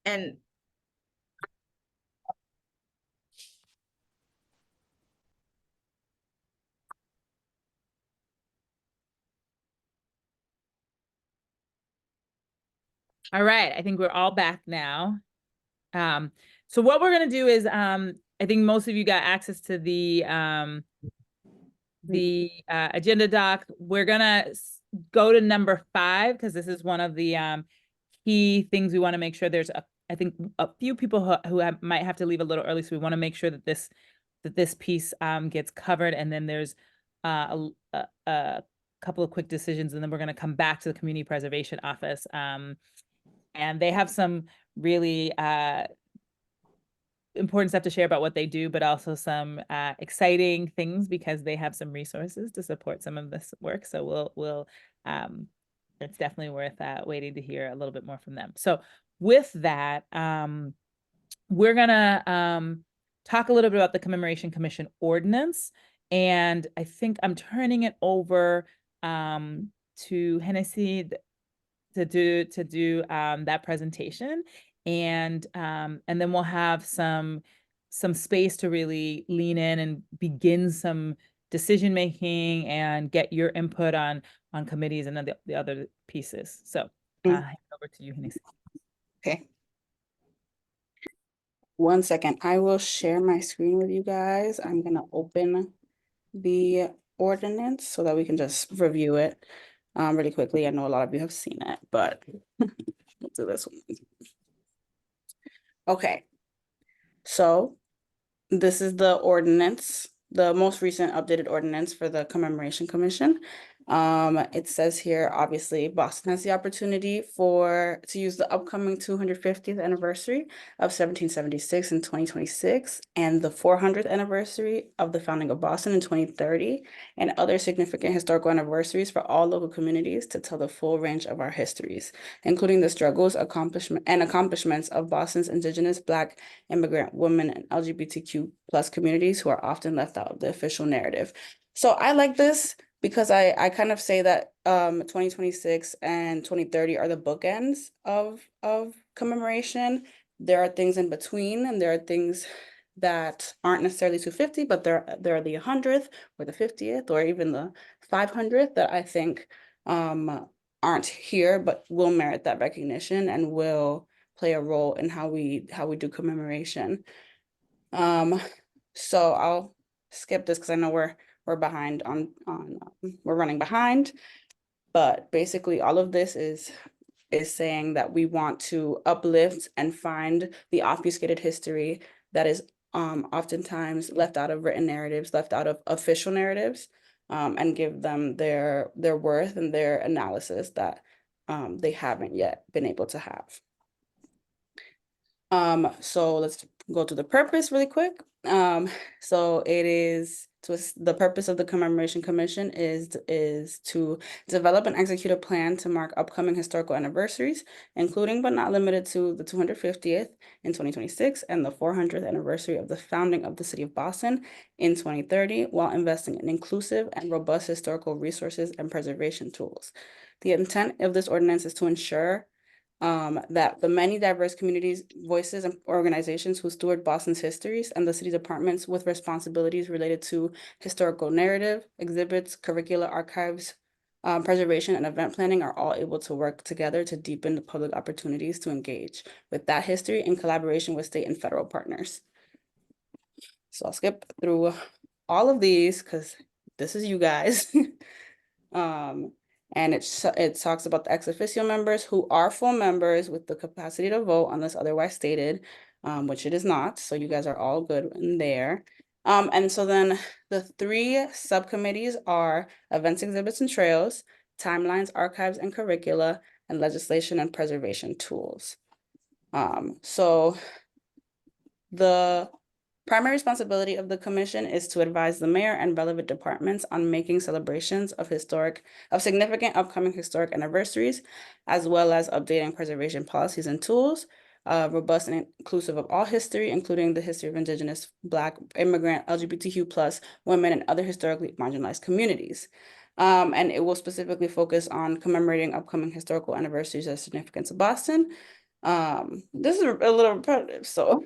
And All right, I think we're all back now. So what we're gonna do is, I think most of you got access to the agenda doc. We're gonna go to number 5 because this is one of the key things we want to make sure. There's I think a few people who might have to leave a little early, so we want to make sure that this piece gets covered, and then there's a couple of quick decisions, and then we're going to come back to the Community Preservation Office, and they have some really important stuff to share about what they do, but also some exciting things because they have some resources to support some of this work. So we'll it's definitely worth waiting to hear a little bit more from them. So with that, we're gonna talk a little bit about the Commemoration Commission ordinance, and I think I'm turning it over to Hennessy to do that presentation, and then we'll have some space to really lean in and begin some decision making and get your input on committees and then the other pieces. So hand over to you, Hennessy. Okay. 1 second. I will share my screen with you guys. I'm gonna open the ordinance so that we can just review it really quickly. I know a lot of you have seen it, but we'll do this one. Okay. So this is the ordinance, the most recent updated ordinance for the Commemoration Commission. It says here, obviously, Boston has the opportunity to use the upcoming 250th anniversary of 1776 in 2026 and the 400th anniversary of the founding of Boston in 2030 and other significant historical anniversaries for all local communities to tell the full range of our histories, including the struggles, accomplishments of Boston's Indigenous, Black, immigrant, women, and LGBTQ plus communities who are often left out of the official narrative. So I like this because I kind of say that 2026 and 2030 are the bookends of commemoration. There are things in between, and there are things that aren't necessarily 250, but there are the 100th or the 50th or even the 500th that I think aren't here, but will merit that recognition and will play a role in how we do commemoration. So I'll skip this because I know we're behind we're running behind, but basically all of this is saying that we want to uplift and find the obfuscated history that is oftentimes left out of written narratives, left out of official narratives, and give them their worth and their analysis that they haven't yet been able to have. So let's go to the purpose really quick. So it is the purpose of the Commemoration Commission is to develop and execute a plan to mark upcoming historical anniversaries, including but not limited to the 250th in 2026 and the 400th anniversary of the founding of the city of Boston in 2030, while investing in inclusive and robust historical resources and preservation tools. The intent of this ordinance is to ensure that the many diverse communities, voices, and organizations who steward Boston's histories and the city departments with responsibilities related to historical narrative, exhibits, curricula, archives, preservation, and event planning are all able to work together to deepen the public opportunities to engage with that history in collaboration with state and federal partners. So I'll skip through all of these because this is you guys. And it talks about the ex officio members who are full members with the capacity to vote unless otherwise stated, which it is not. So you guys are all good in there. And so then the 3 subcommittees are events, exhibits, and trails, timelines, archives, and curricula, and legislation and preservation tools. So the primary responsibility of the commission is to advise the mayor and relevant departments on making celebrations of significant upcoming historic anniversaries, as well as updating preservation policies and tools, robust and inclusive of all history, including the history of Indigenous, Black, immigrant, LGBTQ plus, women, and other historically marginalized communities. And it will specifically focus on commemorating upcoming historical anniversaries of significance of Boston. This is a little repetitive, so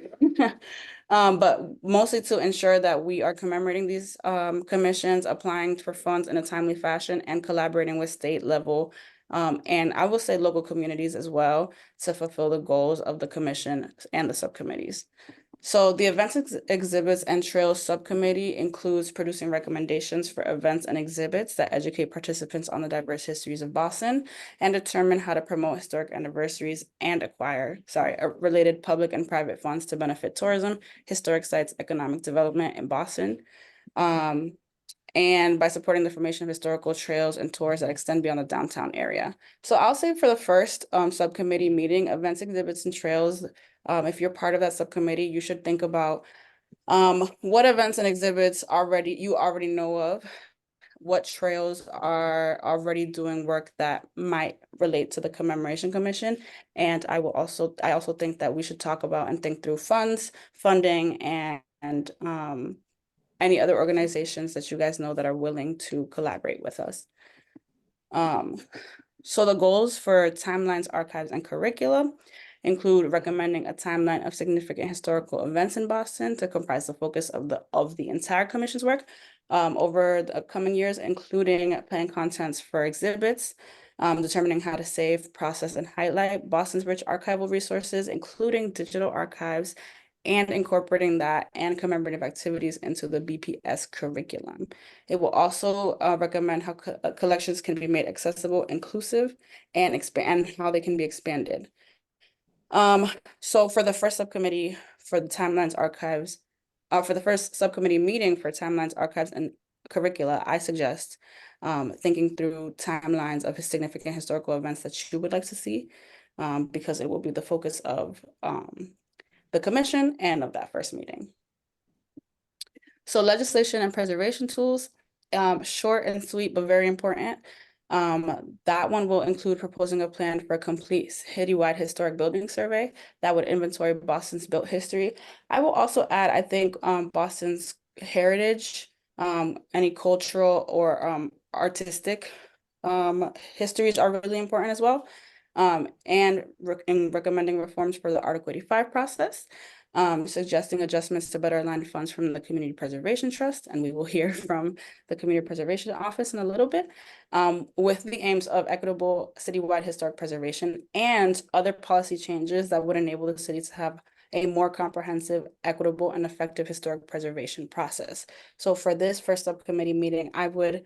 but mostly to ensure that we are commemorating these commissions, applying for funds in a timely fashion, and collaborating with state level and I will say local communities as well to fulfill the goals of the commission and the subcommittees. So the events, exhibits, and trails subcommittee includes producing recommendations for events and exhibits that educate participants on the diverse histories of Boston and determine how to promote historic anniversaries and acquire, related public and private funds to benefit tourism, historic sites, economic development in Boston. And by supporting the formation of historical trails and tours that extend beyond the downtown area. So I'll say for the first subcommittee meeting, events, exhibits, and trails, if you're part of that subcommittee, you should think about what events and exhibits you already know of, what trails are already doing work that might relate to the Commemoration Commission. And I also think that we should talk about and think through funding, and any other organizations that you guys know that are willing to collaborate with us. So the goals for timelines, archives, and curricula include recommending a timeline of significant historical events in Boston to comprise the focus of the entire commission's work over the upcoming years, including planning contents for exhibits, determining how to save, process, and highlight Boston's rich archival resources, including digital archives, and incorporating that and commemorative activities into the BPS curriculum. It will also recommend how collections can be made accessible, inclusive, and how they can be expanded. So for the first subcommittee for the timelines, archives, for the first subcommittee meeting for timelines, archives, and curricula, I suggest thinking through timelines of significant historical events that you would like to see, because it will be the focus of the commission and of that first meeting. So legislation and preservation tools, short and sweet, but very important. That one will include proposing a plan for a complete citywide historic building survey that would inventory Boston's built history. I will also add, I think, Boston's heritage, any cultural or artistic histories are really important as well. And recommending reforms for the Article 85 process, suggesting adjustments to better align funds from the Community Preservation Trust, and we will hear from the Community Preservation Office in a little bit, with the aims of equitable citywide historic preservation and other policy changes that would enable the city to have a more comprehensive, equitable, and effective historic preservation process. So for this first subcommittee meeting, I would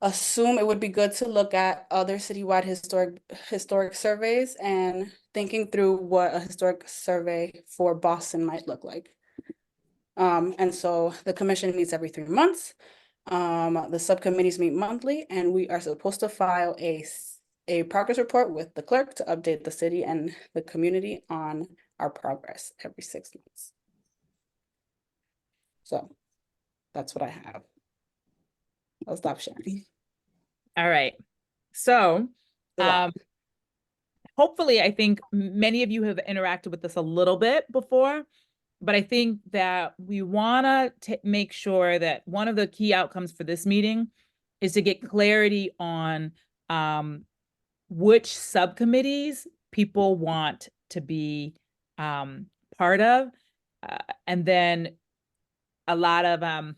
assume it would be good to look at other citywide historic surveys and thinking through what a historic survey for Boston might look like. And so the commission meets every 3 months. The subcommittees meet monthly, and we are supposed to file a progress report with the clerk to update the city and the community on our progress every 6 months. So that's what I have. I'll stop sharing. All right. So, hopefully, I think many of you have interacted with this a little bit before, but I think that we want to make sure that one of the key outcomes for this meeting is to get clarity on which subcommittees people want to be part of, and then a lot of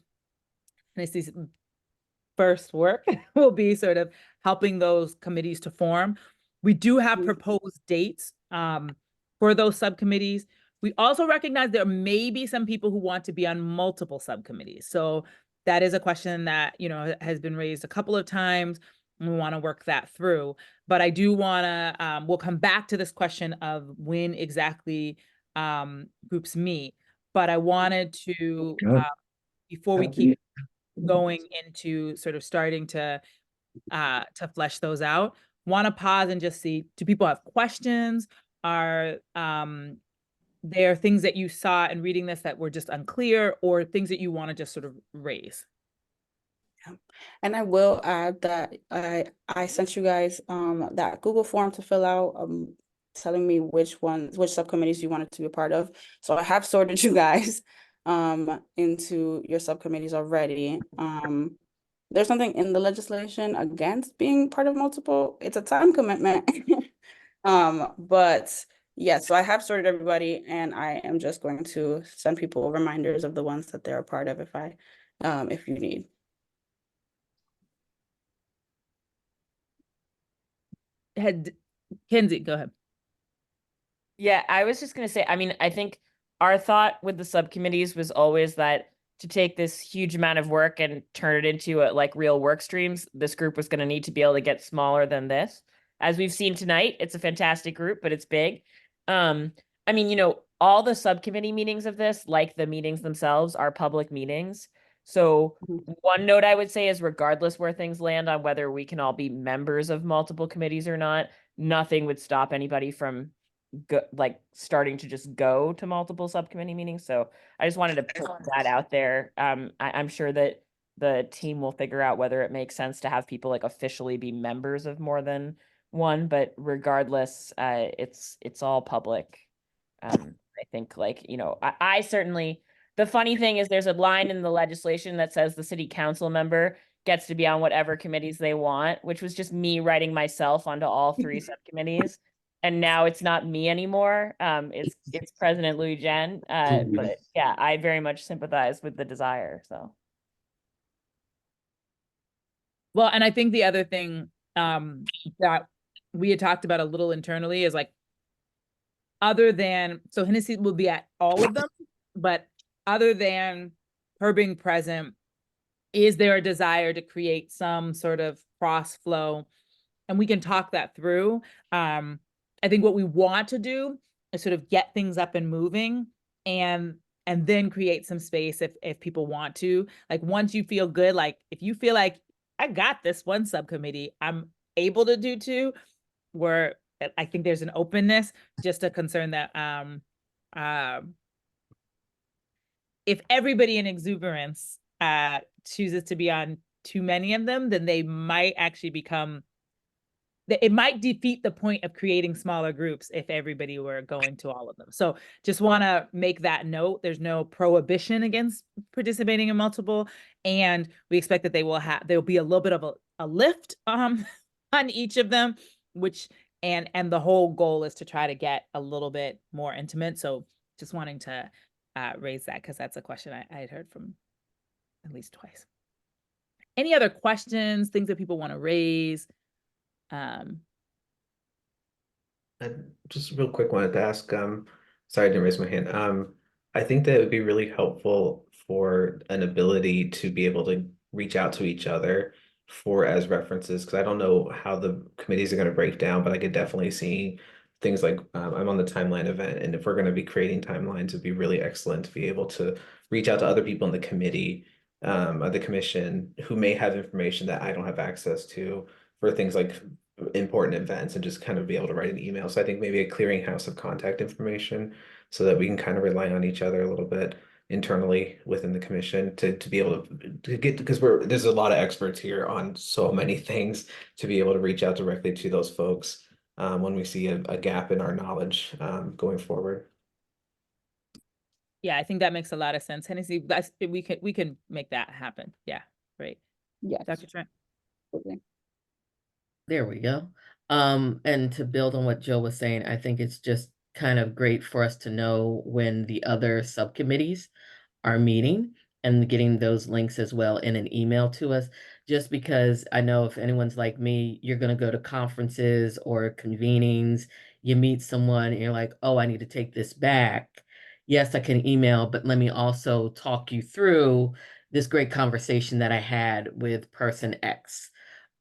first work will be sort of helping those committees to form. We do have proposed dates for those subcommittees. We also recognize there may be some people who want to be on multiple subcommittees. So that is a question that, has been raised a couple of times. We want to work that through. But I do want to, we'll come back to this question of when exactly groups meet. But I wanted to, before we keep going into sort of starting to flesh those out, want to pause and just see, do people have questions? Are there things that you saw in reading this that were just unclear, or things that you want to just sort of raise? Yeah. And I will add that I sent you guys that Google form to fill out, telling me which subcommittees you wanted to be a part of. So I have sorted you guys into your subcommittees already. There's something in the legislation against being part of multiple. It's a time commitment. But yeah, so I have sorted everybody, and I am just going to send people reminders of the ones that they're a part of if you need. had Kenzie, go ahead. Yeah, I was just gonna say, I mean, I think our thought with the subcommittees was always that to take this huge amount of work and turn it into like real work streams, this group was gonna need to be able to get smaller than this. As we've seen tonight, it's a fantastic group, but it's big. I mean, all the subcommittee meetings of this, like the meetings themselves, are public meetings. So one note I would say is regardless where things land on whether we can all be members of multiple committees or not, nothing would stop anybody from starting to just go to multiple subcommittee meetings. So I just wanted to put that out there. I'm sure that the team will figure out whether it makes sense to have people like officially be members of more than one, but regardless, it's all public. I think I certainly, the funny thing is there's a line in the legislation that says the city council member gets to be on whatever committees they want, which was just me writing myself onto all three subcommittees. And now it's not me anymore. It's President Louis Jen. But yeah, I very much sympathize with the desire. So. Well, and I think the other thing that we had talked about a little internally is like, other than, so Hennessy will be at all of them, but other than her being present, is there a desire to create some sort of cross flow? And we can talk that through. I think what we want to do is sort of get things up and moving and then create some space if people want to. Like once you feel good, like if you feel like I got this one subcommittee, I'm able to do two, where I think there's an openness, just a concern that if everybody in exuberance chooses to be on too many of them, then they might actually become, it might defeat the point of creating smaller groups if everybody were going to all of them. So just want to make that note. There's no prohibition against participating in multiple, and we expect that there'll be a little bit of a lift on each of them, which and the whole goal is to try to get a little bit more intimate. So just wanting to raise that because that's a question I had heard from at least twice. Any other questions, things that people want to raise? I just real quick wanted to ask, sorry I didn't raise my hand. I think that it would be really helpful for an ability to be able to reach out to each other as references, because I don't know how the committees are going to break down, but I could definitely see things like I'm on the timeline event, and if we're going to be creating timelines, it'd be really excellent to be able to reach out to other people in the committee, the commission, who may have information that I don't have access to for things like important events, and just kind of be able to write an email. So I think maybe a clearinghouse of contact information so that we can kind of rely on each other a little bit internally within the commission to be able to get, because there's a lot of experts here on so many things, to be able to reach out directly to those folks when we see a gap in our knowledge going forward. Yeah, I think that makes a lot of sense. Hennessy, we can make that happen. Yeah, great. Yes. Dr. Trent. There we go. And to build on what Jill was saying, I think it's just kind of great for us to know when the other subcommittees are meeting and getting those links as well in an email to us, just because I know if anyone's like me, you're going to go to conferences or convenings, you meet someone and you're like, oh, I need to take this back. Yes, I can email, but let me also talk you through this great conversation that I had with person X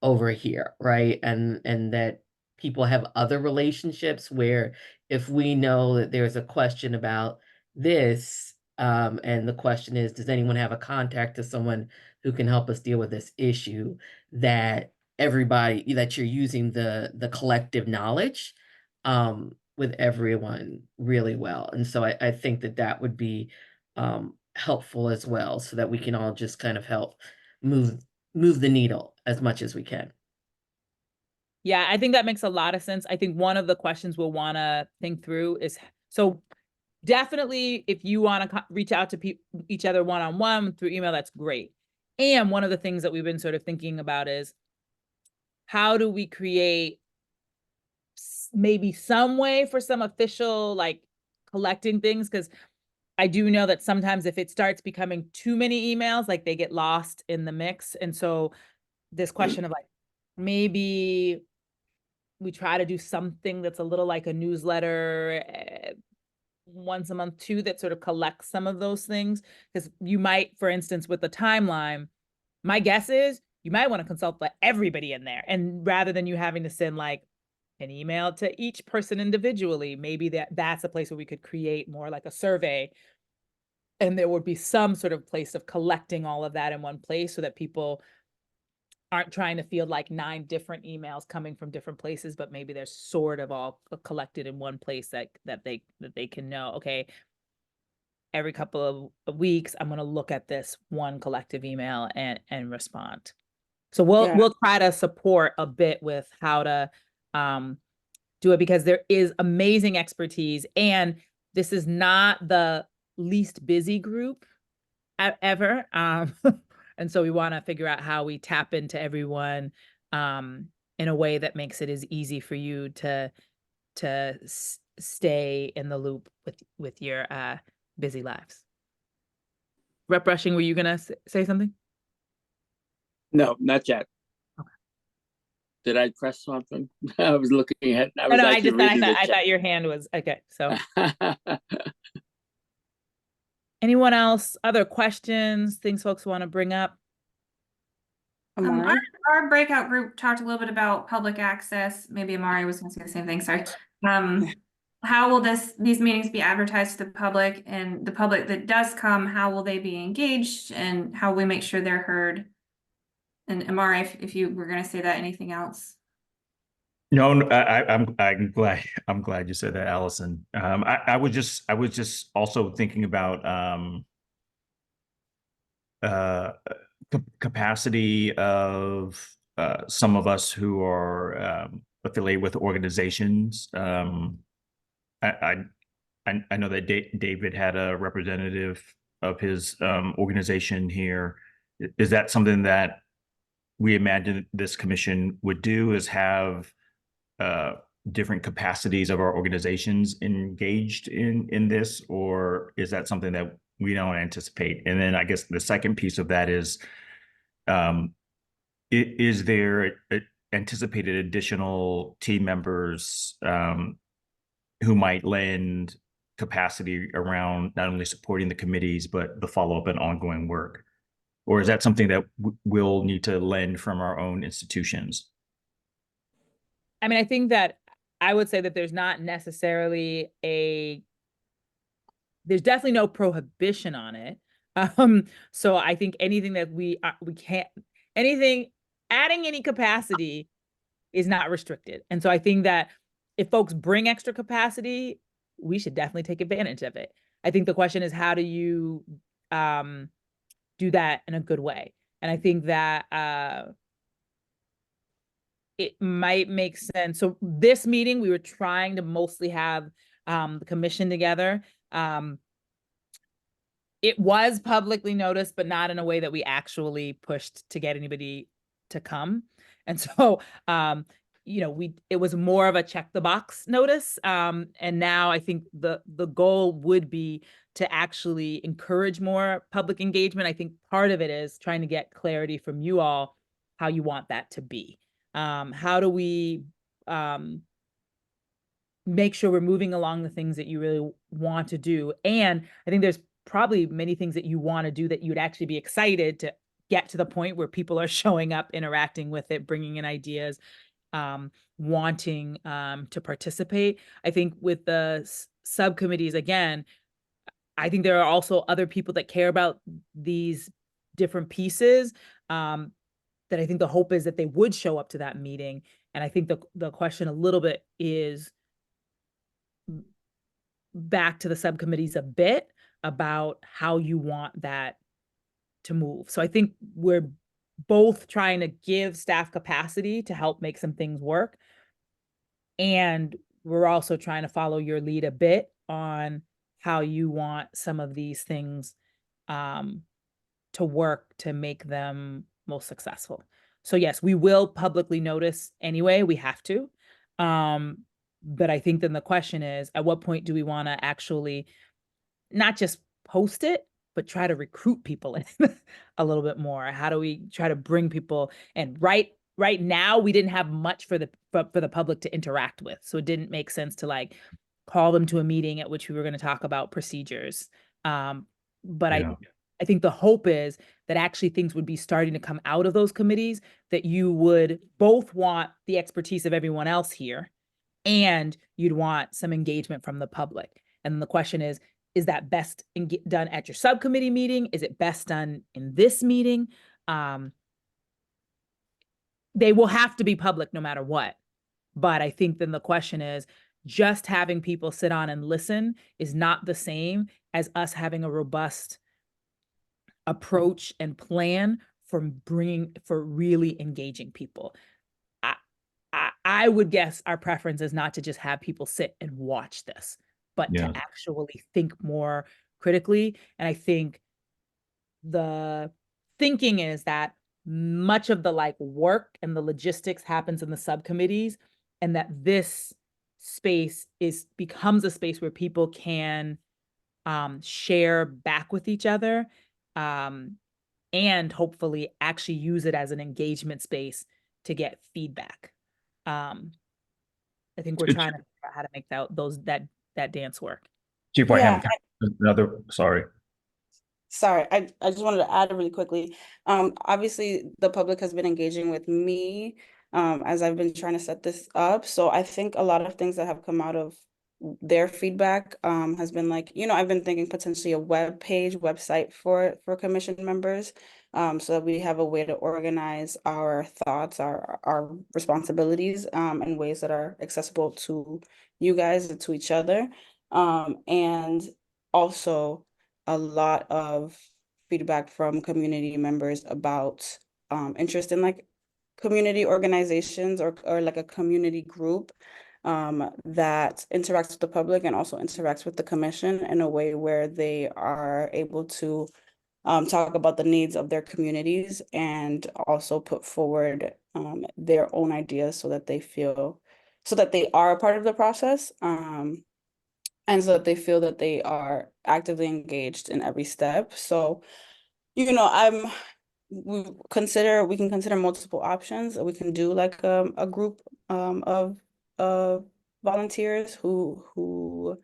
over here, right? And that people have other relationships where if we know that there's a question about this, and the question is, does anyone have a contact to someone who can help us deal with this issue, that everybody, that you're using the collective knowledge with everyone really well. And so I think that would be helpful as well, so that we can all just kind of help move the needle as much as we can. Yeah, I think that makes a lot of sense. I think one of the questions we'll want to think through is, so definitely if you want to reach out to each other one-on-one through email, that's great. And one of the things that we've been sort of thinking about is, how do we create maybe some way for some official like collecting things? Because I do know that sometimes if it starts becoming too many emails, like they get lost in the mix. And so this question of like, maybe we try to do something that's a little like a newsletter once a month too, that sort of collects some of those things. Because you might, for instance, with the timeline, my guess is you might want to consult everybody in there. And rather than you having to send like an email to each person individually, maybe that's a place where we could create more like a survey. And there would be some sort of place of collecting all of that in one place so that people aren't trying to field like 9 different emails coming from different places, but maybe they're sort of all collected in one place that they can know, okay, every couple of weeks, I'm going to look at this one collective email and respond. So we'll try to support a bit with how to do it, because there is amazing expertise, and this is not the least busy group ever. And so we want to figure out how we tap into everyone in a way that makes it as easy for you to stay in the loop with your busy lives. Rep Rushing, were you gonna say something? No, not yet. Okay. Did I press something? I was looking at. No, I thought your hand was okay. So, anyone else? Other questions? Things folks want to bring up? Our breakout group talked a little bit about public access. Maybe Amari was going to say the same thing. Sorry. How will these meetings be advertised to the public, and the public that does come, how will they be engaged, and how we make sure they're heard? And Amari, if you were going to say that, anything else? No, I'm glad you said that, Allison. I was just also thinking about capacity of some of us who are affiliated with organizations. I know that David had a representative of his organization here. Is that something that we imagine this commission would do, is have different capacities of our organizations engaged in this, or is that something that we don't anticipate? And then I guess the second piece of that is there anticipated additional team members who might lend capacity around not only supporting the committees, but the follow-up and ongoing work? Or is that something that we'll need to lend from our own institutions? I mean, I think that I would say that there's not necessarily there's definitely no prohibition on it. So I think anything that we can't, adding any capacity is not restricted. And so I think that if folks bring extra capacity, we should definitely take advantage of it. I think the question is, how do you do that in a good way? And I think that it might make sense. So this meeting, we were trying to mostly have the commission together. It was publicly noticed, but not in a way that we actually pushed to get anybody to come. And so, it was more of a check the box notice. And now I think the goal would be to actually encourage more public engagement. I think part of it is trying to get clarity from you all, how you want that to be. How do we make sure we're moving along the things that you really want to do? And I think there's probably many things that you want to do that you'd actually be excited to get to the point where people are showing up, interacting with it, bringing in ideas, wanting to participate. I think with the subcommittees, again, I think there are also other people that care about these different pieces that I think the hope is that they would show up to that meeting. And I think the question a little bit is back to the subcommittees a bit about how you want that to move. So I think we're both trying to give staff capacity to help make some things work. And we're also trying to follow your lead a bit on how you want some of these things to work to make them most successful. So yes, we will publicly notice anyway, we have to. But I think then the question is, at what point do we want to actually not just post it, but try to recruit people in a little bit more? How do we try to bring people and write right now we didn't have much for the public to interact with. So it didn't make sense to like call them to a meeting at which we were going to talk about procedures. But Yeah. I think the hope is that actually things would be starting to come out of those committees, that you would both want the expertise of everyone else here and you'd want some engagement from the public. And the question is that best done at your subcommittee meeting? Is it best done in this meeting? They will have to be public no matter what. But I think then the question is, just having people sit on and listen is not the same as us having a robust approach and plan for really engaging people. I would guess our preference is not to just have people sit and watch this, but to actually think more critically. And I think the thinking is that much of the like work and the logistics happens in the subcommittees, and that this space becomes a space where people can share back with each other, and hopefully actually use it as an engagement space to get feedback. I think we're trying to figure out how to make that dance work. Chief Whitehammond, sorry. Sorry, I just wanted to add really quickly. Obviously, the public has been engaging with me as I've been trying to set this up. So I think a lot of things that have come out of their feedback has been like, I've been thinking potentially a website for commission members, so that we have a way to organize our thoughts, our responsibilities in ways that are accessible to you guys and to each other. And also a lot of feedback from community members about interest in like community organizations or like a community group that interacts with the public and also interacts with the commission in a way where they are able to talk about the needs of their communities and also put forward their own ideas so that they are a part of the process. And so that they feel that they are actively engaged in every step. So, we can consider multiple options. We can do like a group of volunteers who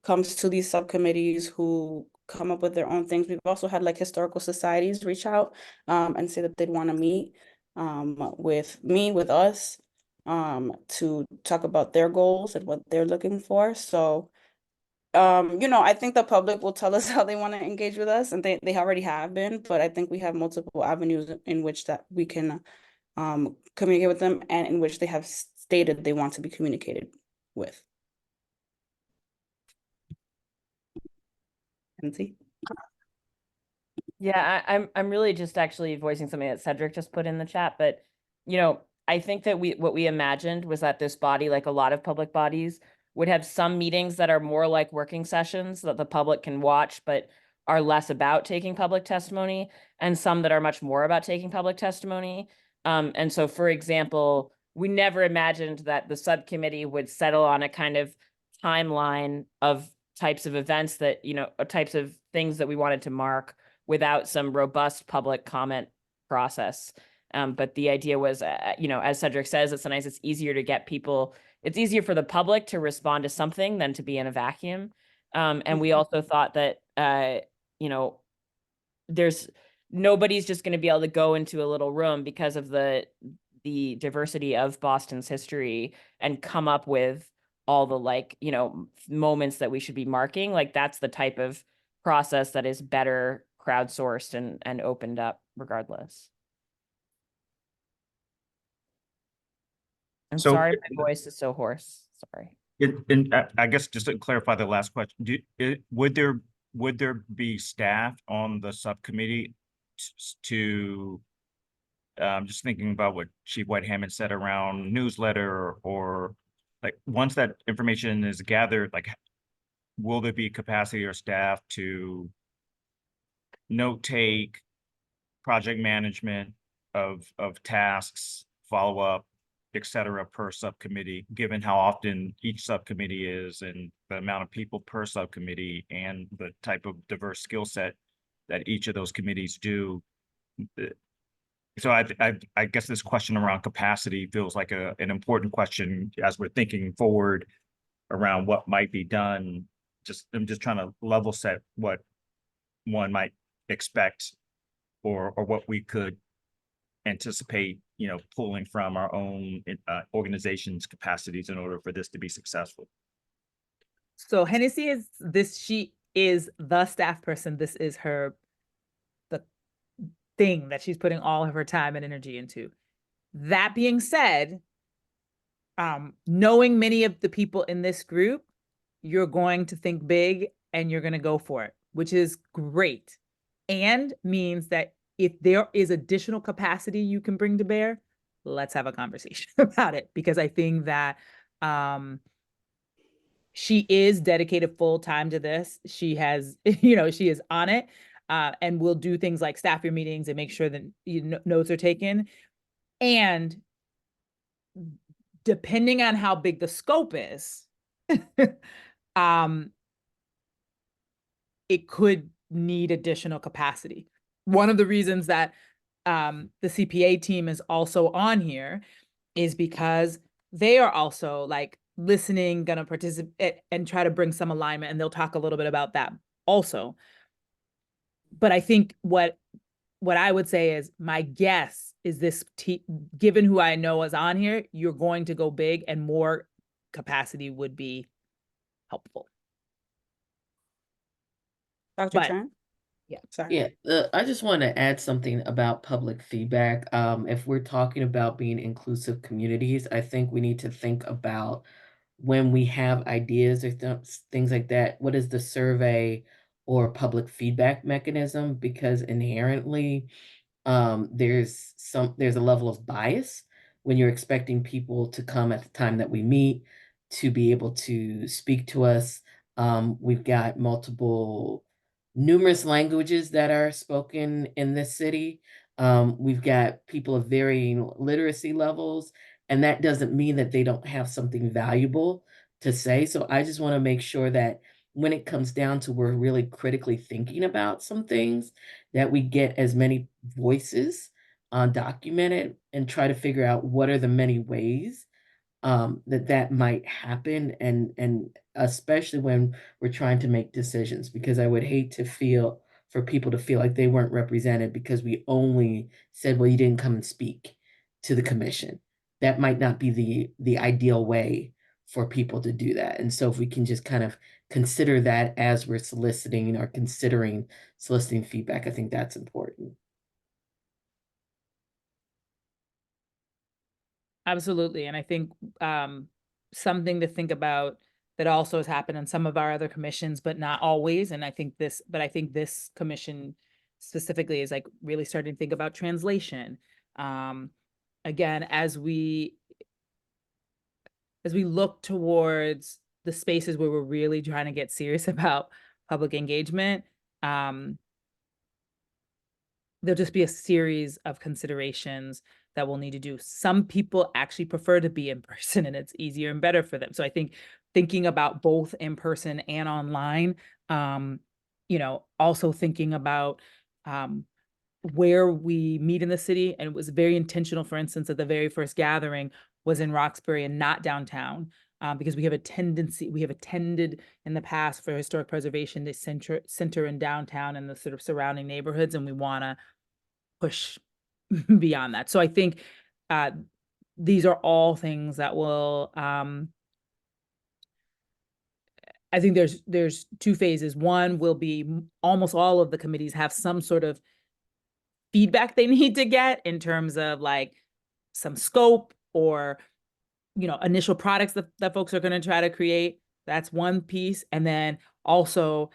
comes to these subcommittees, who come up with their own things. We've also had like historical societies reach out and say that they'd want to meet with us to talk about their goals and what they're looking for. So I think the public will tell us how they want to engage with us, and they already have been, but I think we have multiple avenues in which that we can communicate with them and in which they have stated they want to be communicated with. Nancy? Yeah, I'm really just actually voicing something that Cedric just put in the chat, but I think that what we imagined was that this body, like a lot of public bodies, would have some meetings that are more like working sessions that the public can watch, but are less about taking public testimony, and some that are much more about taking public testimony. And so, for example, we never imagined that the subcommittee would settle on a kind of timeline of types of events that, types of things that we wanted to mark without some robust public comment process. But the idea was, as Cedric says, that sometimes it's easier to get people, it's easier for the public to respond to something than to be in a vacuum. And we also thought that, nobody's just going to be able to go into a little room because of the diversity of Boston's history and come up with all the moments that we should be marking. Like that's the type of process that is better crowdsourced and opened up regardless. I'm sorry, my voice is so hoarse. Sorry. I guess just to clarify the last question, would there be staff on the subcommittee to just thinking about what Chief Whitehammond said around newsletter, or like once that information is gathered, like will there be capacity or staff to note take, project management of tasks, follow up, et cetera, per subcommittee, given how often each subcommittee is and the amount of people per subcommittee and the type of diverse skill set that each of those committees do? So I guess this question around capacity feels like an important question as we're thinking forward around what might be done. I'm just trying to level set what one might expect or what we could anticipate, pulling from our own organization's capacities in order for this to be successful. So Hennessy she is the staff person. This is the thing that she's putting all of her time and energy into. That being said, knowing many of the people in this group, you're going to think big and you're going to go for it, which is great. And means that if there is additional capacity you can bring to bear, let's have a conversation about it. Because I think that she is dedicated full time to this. She has, she is on it, and will do things like staff your meetings and make sure that notes are taken. And depending on how big the scope is, it could need additional capacity. One of the reasons that the CPA team is also on here is because they are also like listening, gonna participate and try to bring some alignment, and they'll talk a little bit about that also. But I think what I would say is my guess is this, given who I know is on here, you're going to go big and more capacity would be helpful. Dr. Tran? Yeah. Sorry. Yeah, I just want to add something about public feedback. If we're talking about being inclusive communities, I think we need to think about when we have ideas or things like that, what is the survey or public feedback mechanism? Because inherently, there's a level of bias when you're expecting people to come at the time that we meet to be able to speak to us. We've got numerous languages that are spoken in this city. We've got people of varying literacy levels, and that doesn't mean that they don't have something valuable to say. So I just want to make sure that when it comes down to we're really critically thinking about some things, that we get as many voices documented and try to figure out what are the many ways that might happen, and especially when we're trying to make decisions, because I would hate for people to feel like they weren't represented because we only said, well, you didn't come and speak to the commission. That might not be the ideal way for people to do that. And so if we can just kind of consider that as we're soliciting or considering soliciting feedback, I think that's important. Absolutely. And I think something to think about that also has happened in some of our other commissions, but not always. And I think this commission specifically is like really starting to think about translation. Again, as we look towards the spaces where we're really trying to get serious about public engagement, there'll just be a series of considerations that we'll need to do. Some people actually prefer to be in person and it's easier and better for them. So I think thinking about both in person and online, also thinking about where we meet in the city. And it was very intentional, for instance, at the very first gathering was in Roxbury and not downtown, because we have attended in the past for historic preservation to center in downtown and the sort of surrounding neighborhoods, and we want to push beyond that. So I think these are all things that will, I think there's two phases. One will be almost all of the committees have some sort of feedback they need to get in terms of like some scope or, initial products that folks are going to try to create. That's one piece. And then also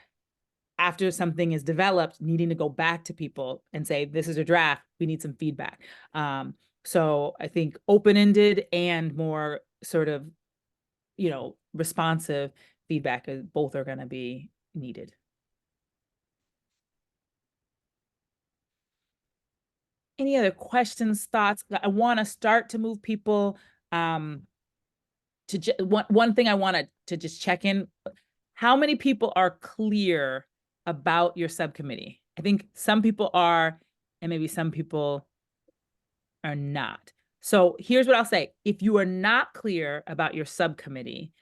after something is developed, needing to go back to people and say, this is a draft, we need some feedback. So I think open-ended and more sort of, responsive feedback, both are going to be needed. Any other questions, thoughts? I want to start to move people one thing I wanted to just check in. How many people are clear about your subcommittee? I think some people are, and maybe some people are not. So here's what I'll say. If you are not clear about your subcommittee,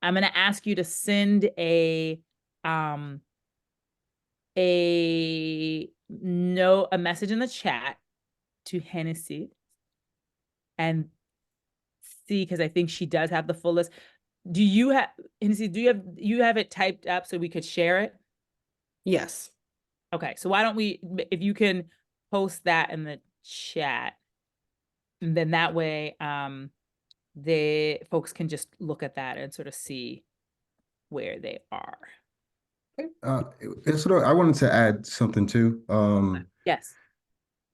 I'm going to ask you to send a message in the chat to Hennessy and see, because I think she does have the full list. Do you have, Hennessy, you have it typed up so we could share it? Yes. Okay, so why don't we, if you can post that in the chat, and then that way the folks can just look at that and sort of see where they are. Sort of, I wanted to add something too. Yes.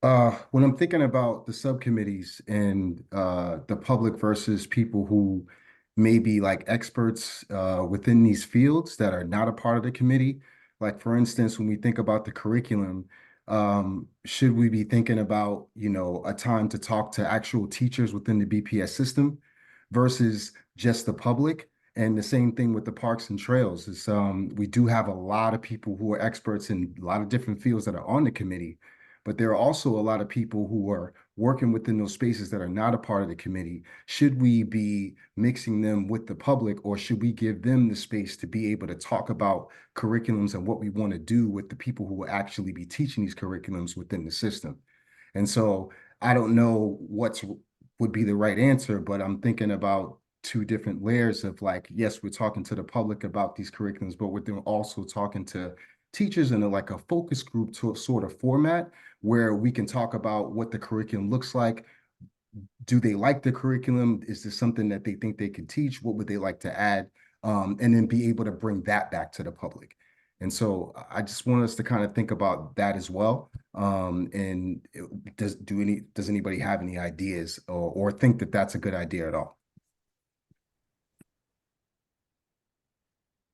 When I'm thinking about the subcommittees and the public versus people who may be like experts within these fields that are not a part of the committee, like for instance, when we think about the curriculum, should we be thinking about, you know, a time to talk to actual teachers within the BPS system versus just the public? And the same thing with the parks and trails is we do have a lot of people who are experts in a lot of different fields that are on the committee, but there are also a lot of people who are working within those spaces that are not a part of the committee. Should we be mixing them with the public, or should we give them the space to be able to talk about curriculums and what we want to do with the people who will actually be teaching these curriculums within the system? And so I don't know would be the right answer, but I'm thinking about two different layers of like, yes, we're talking to the public about these curriculums, but we're also talking to teachers in like a focus group to a sort of format where we can talk about what the curriculum looks like. Do they like the curriculum? Is this something that they think they could teach? What would they like to add? And then be able to bring that back to the public. And so I just want us to kind of think about that as well. And does anybody have any ideas or think that that's a good idea at all?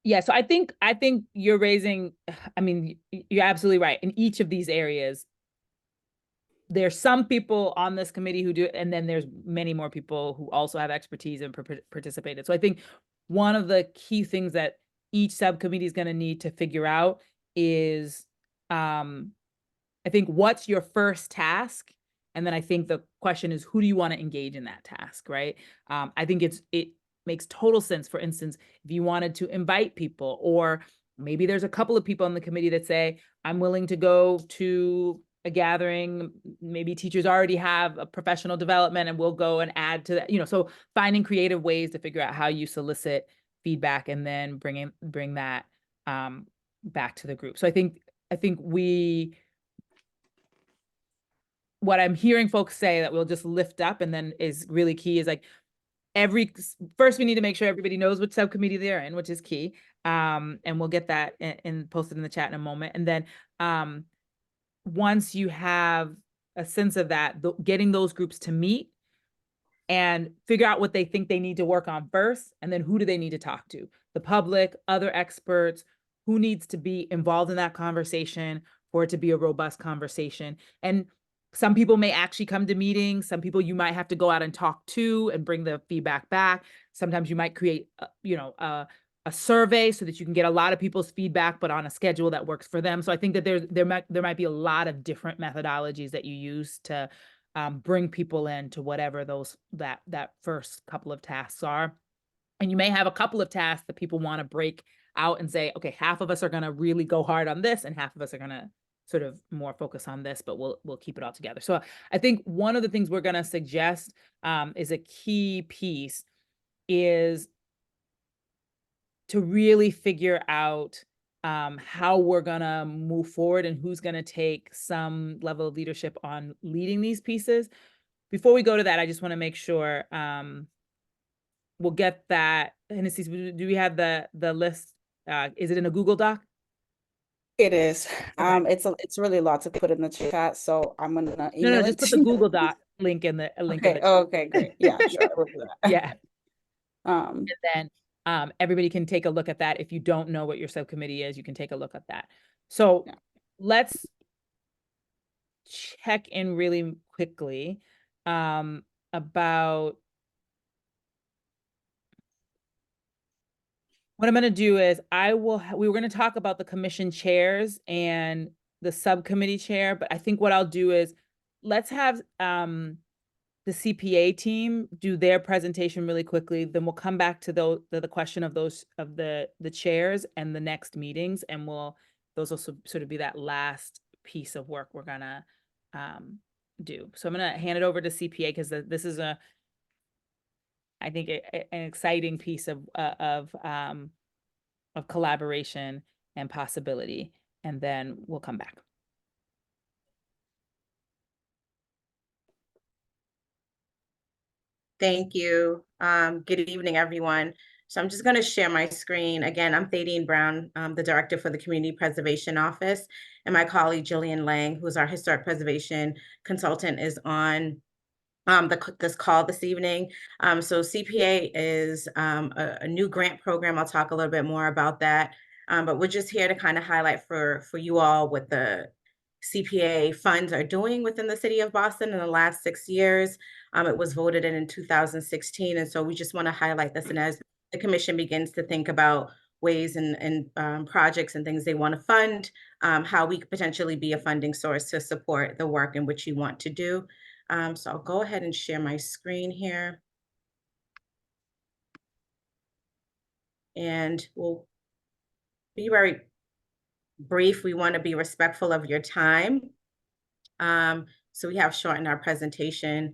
Yeah, so I think you're raising, I mean, you're absolutely right. In each of these areas, there's some people on this committee who do it, and then there's many more people who also have expertise and participated. So I think one of the key things that each subcommittee is going to need to figure out is, I think, what's your first task? And then I think the question is, who do you want to engage in that task, right? I think it makes total sense. For instance, if you wanted to invite people, or maybe there's a couple of people on the committee that say, I'm willing to go to a gathering, maybe teachers already have a professional development and we'll go and add to that, you know, so finding creative ways to figure out how you solicit feedback and then bring that back to the group. So I think what I'm hearing folks say that we'll just lift up and then is really key is like, first we need to make sure everybody knows what subcommittee they're in, which is key. And we'll get that and posted in the chat in a moment. And then once you have a sense of that, getting those groups to meet and figure out what they think they need to work on first, and then who do they need to talk to? The public, other experts, who needs to be involved in that conversation for it to be a robust conversation. And some people may actually come to meetings. Some people you might have to go out and talk to and bring the feedback back. Sometimes you might create, a survey so that you can get a lot of people's feedback, but on a schedule that works for them. So I think that there might be a lot of different methodologies that you use to bring people in to whatever that first couple of tasks are. And you may have a couple of tasks that people want to break out and say, okay, half of us are going to really go hard on this, and half of us are going to sort of more focus on this, but we'll keep it all together. So I think one of the things we're going to suggest is a key piece is to really figure out how we're going to move forward and who's going to take some level of leadership on leading these pieces. Before we go to that, I just want to make sure we'll get that. Hennessy, do we have the list? Is it in a Google Doc? It is. Okay. It's really a lot to put in the chat, so I'm gonna email No, just put the Google Doc link in the link. Okay. Okay, great. Yeah, sure. We'll do that. Yeah. And then everybody can take a look at that. If you don't know what your subcommittee is, you can take a look at that. So let's check in really quickly about what I'm going to do is we were going to talk about the commission chairs and the subcommittee chair, but I think what I'll do is let's have the CPA team do their presentation really quickly. Then we'll come back to the question of the chairs and the next meetings, and those will sort of be that last piece of work we're gonna do. So I'm gonna hand it over to CPA because this is I think an exciting piece of collaboration and possibility, and then we'll come back. Thank you. Good evening, everyone. So I'm just going to share my screen. Again, I'm Thaddean Brown, the Director for the Community Preservation Office, and my colleague Jillian Lang, who's our Historic Preservation Consultant, is on this call this evening. So CPA is a new grant program. I'll talk a little bit more about that. But we're just here to kind of highlight for you all what the CPA funds are doing within the city of Boston in the last 6 years. It was voted in 2016. And so we just want to highlight this. And as the commission begins to think about ways and projects and things they want to fund, how we could potentially be a funding source to support the work in which you want to do. So I'll go ahead and share my screen here. And we'll be very brief. We want to be respectful of your time. So we have shortened our presentation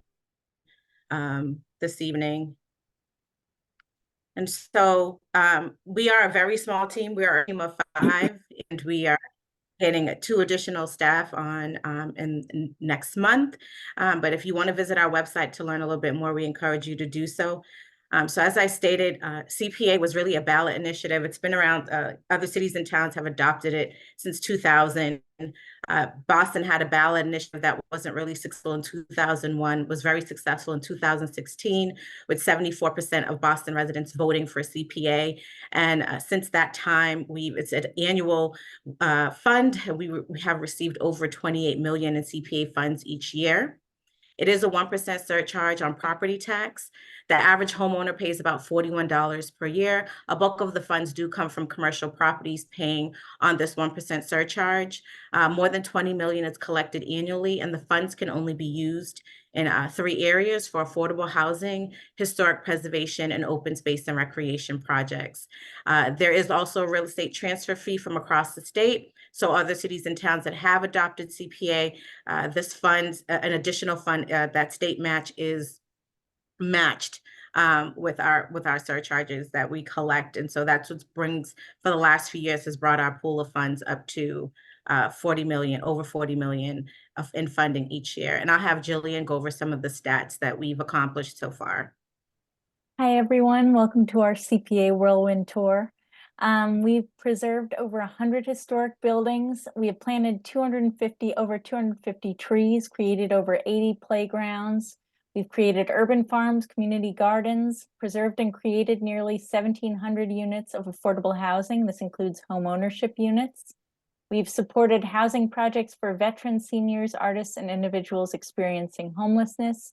this evening. And so we are a very small team. We are a team of 5, and we are getting 2 additional staff on in next month. But if you want to visit our website to learn a little bit more, we encourage you to do so. So as I stated, CPA was really a ballot initiative. It's been around, other cities and towns have adopted it since 2000. Boston had a ballot initiative that wasn't really successful in 2001, was very successful in 2016, with 74% of Boston residents voting for CPA. And since that time, it's an annual fund. We have received over 28 million in CPA funds each year. It is a 1% surcharge on property tax. The average homeowner pays about $41 per year. A bulk of the funds do come from commercial properties paying on this 1% surcharge. More than 20 million is collected annually, and the funds can only be used in 3 areas: for affordable housing, historic preservation, and open space and recreation projects. There is also a real estate transfer fee from across the state. So other cities and towns that have adopted CPA, this fund, an additional fund, that state match is matched with our surcharges that we collect. And so that's what brings, for the last few years, has brought our pool of funds up to 40 million, over 40 million in funding each year. And I'll have Jillian go over some of the stats that we've accomplished so far. Hi, everyone. Welcome to our CPA Whirlwind Tour. We've preserved over 100 historic buildings. We have planted over 250 trees, created over 80 playgrounds. We've created urban farms, community gardens, preserved and created nearly 1,700 units of affordable housing. This includes home ownership units. We've supported housing projects for veterans, seniors, artists, and individuals experiencing homelessness.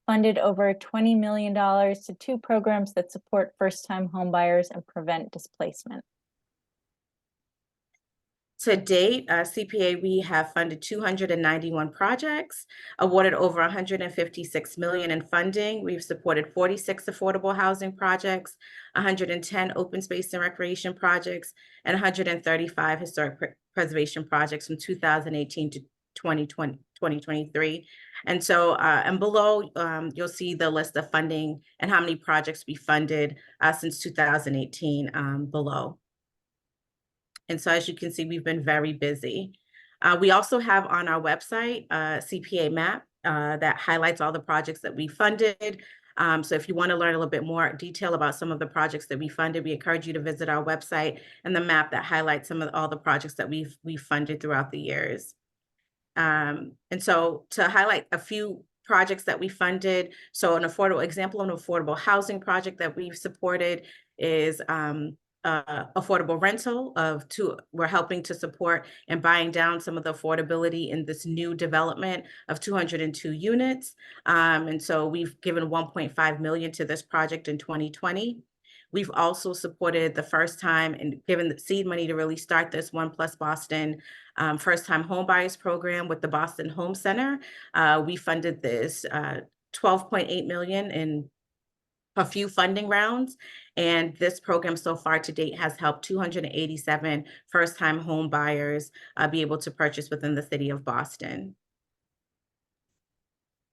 Funded over $20 million to 2 programs that support first-time homebuyers and prevent displacement. To date, CPA, we have funded 291 projects, awarded over 156 million in funding. We've supported 46 affordable housing projects, 110 open space and recreation projects, and 135 historic preservation projects from 2018 to 2023. And so, and below, you'll see the list of funding and how many projects we funded since 2018 below. And so, as you can see, we've been very busy. We also have on our website a CPA map that highlights all the projects that we funded. So if you want to learn a little bit more detail about some of the projects that we funded, we encourage you to visit our website and the map that highlights all the projects that we've funded throughout the years. And so to highlight a few projects that we funded, so an affordable housing project that we've supported is affordable rental we're helping to support and buying down some of the affordability in this new development of 202 units. And so we've given 1.5 million to this project in 2020. We've also supported the first time and given the seed money to really start this One Plus Boston first time home buyers program with the Boston Home Center. We funded this 12.8 million in a few funding rounds. And this program so far to date has helped 287 first-time home buyers be able to purchase within the city of Boston.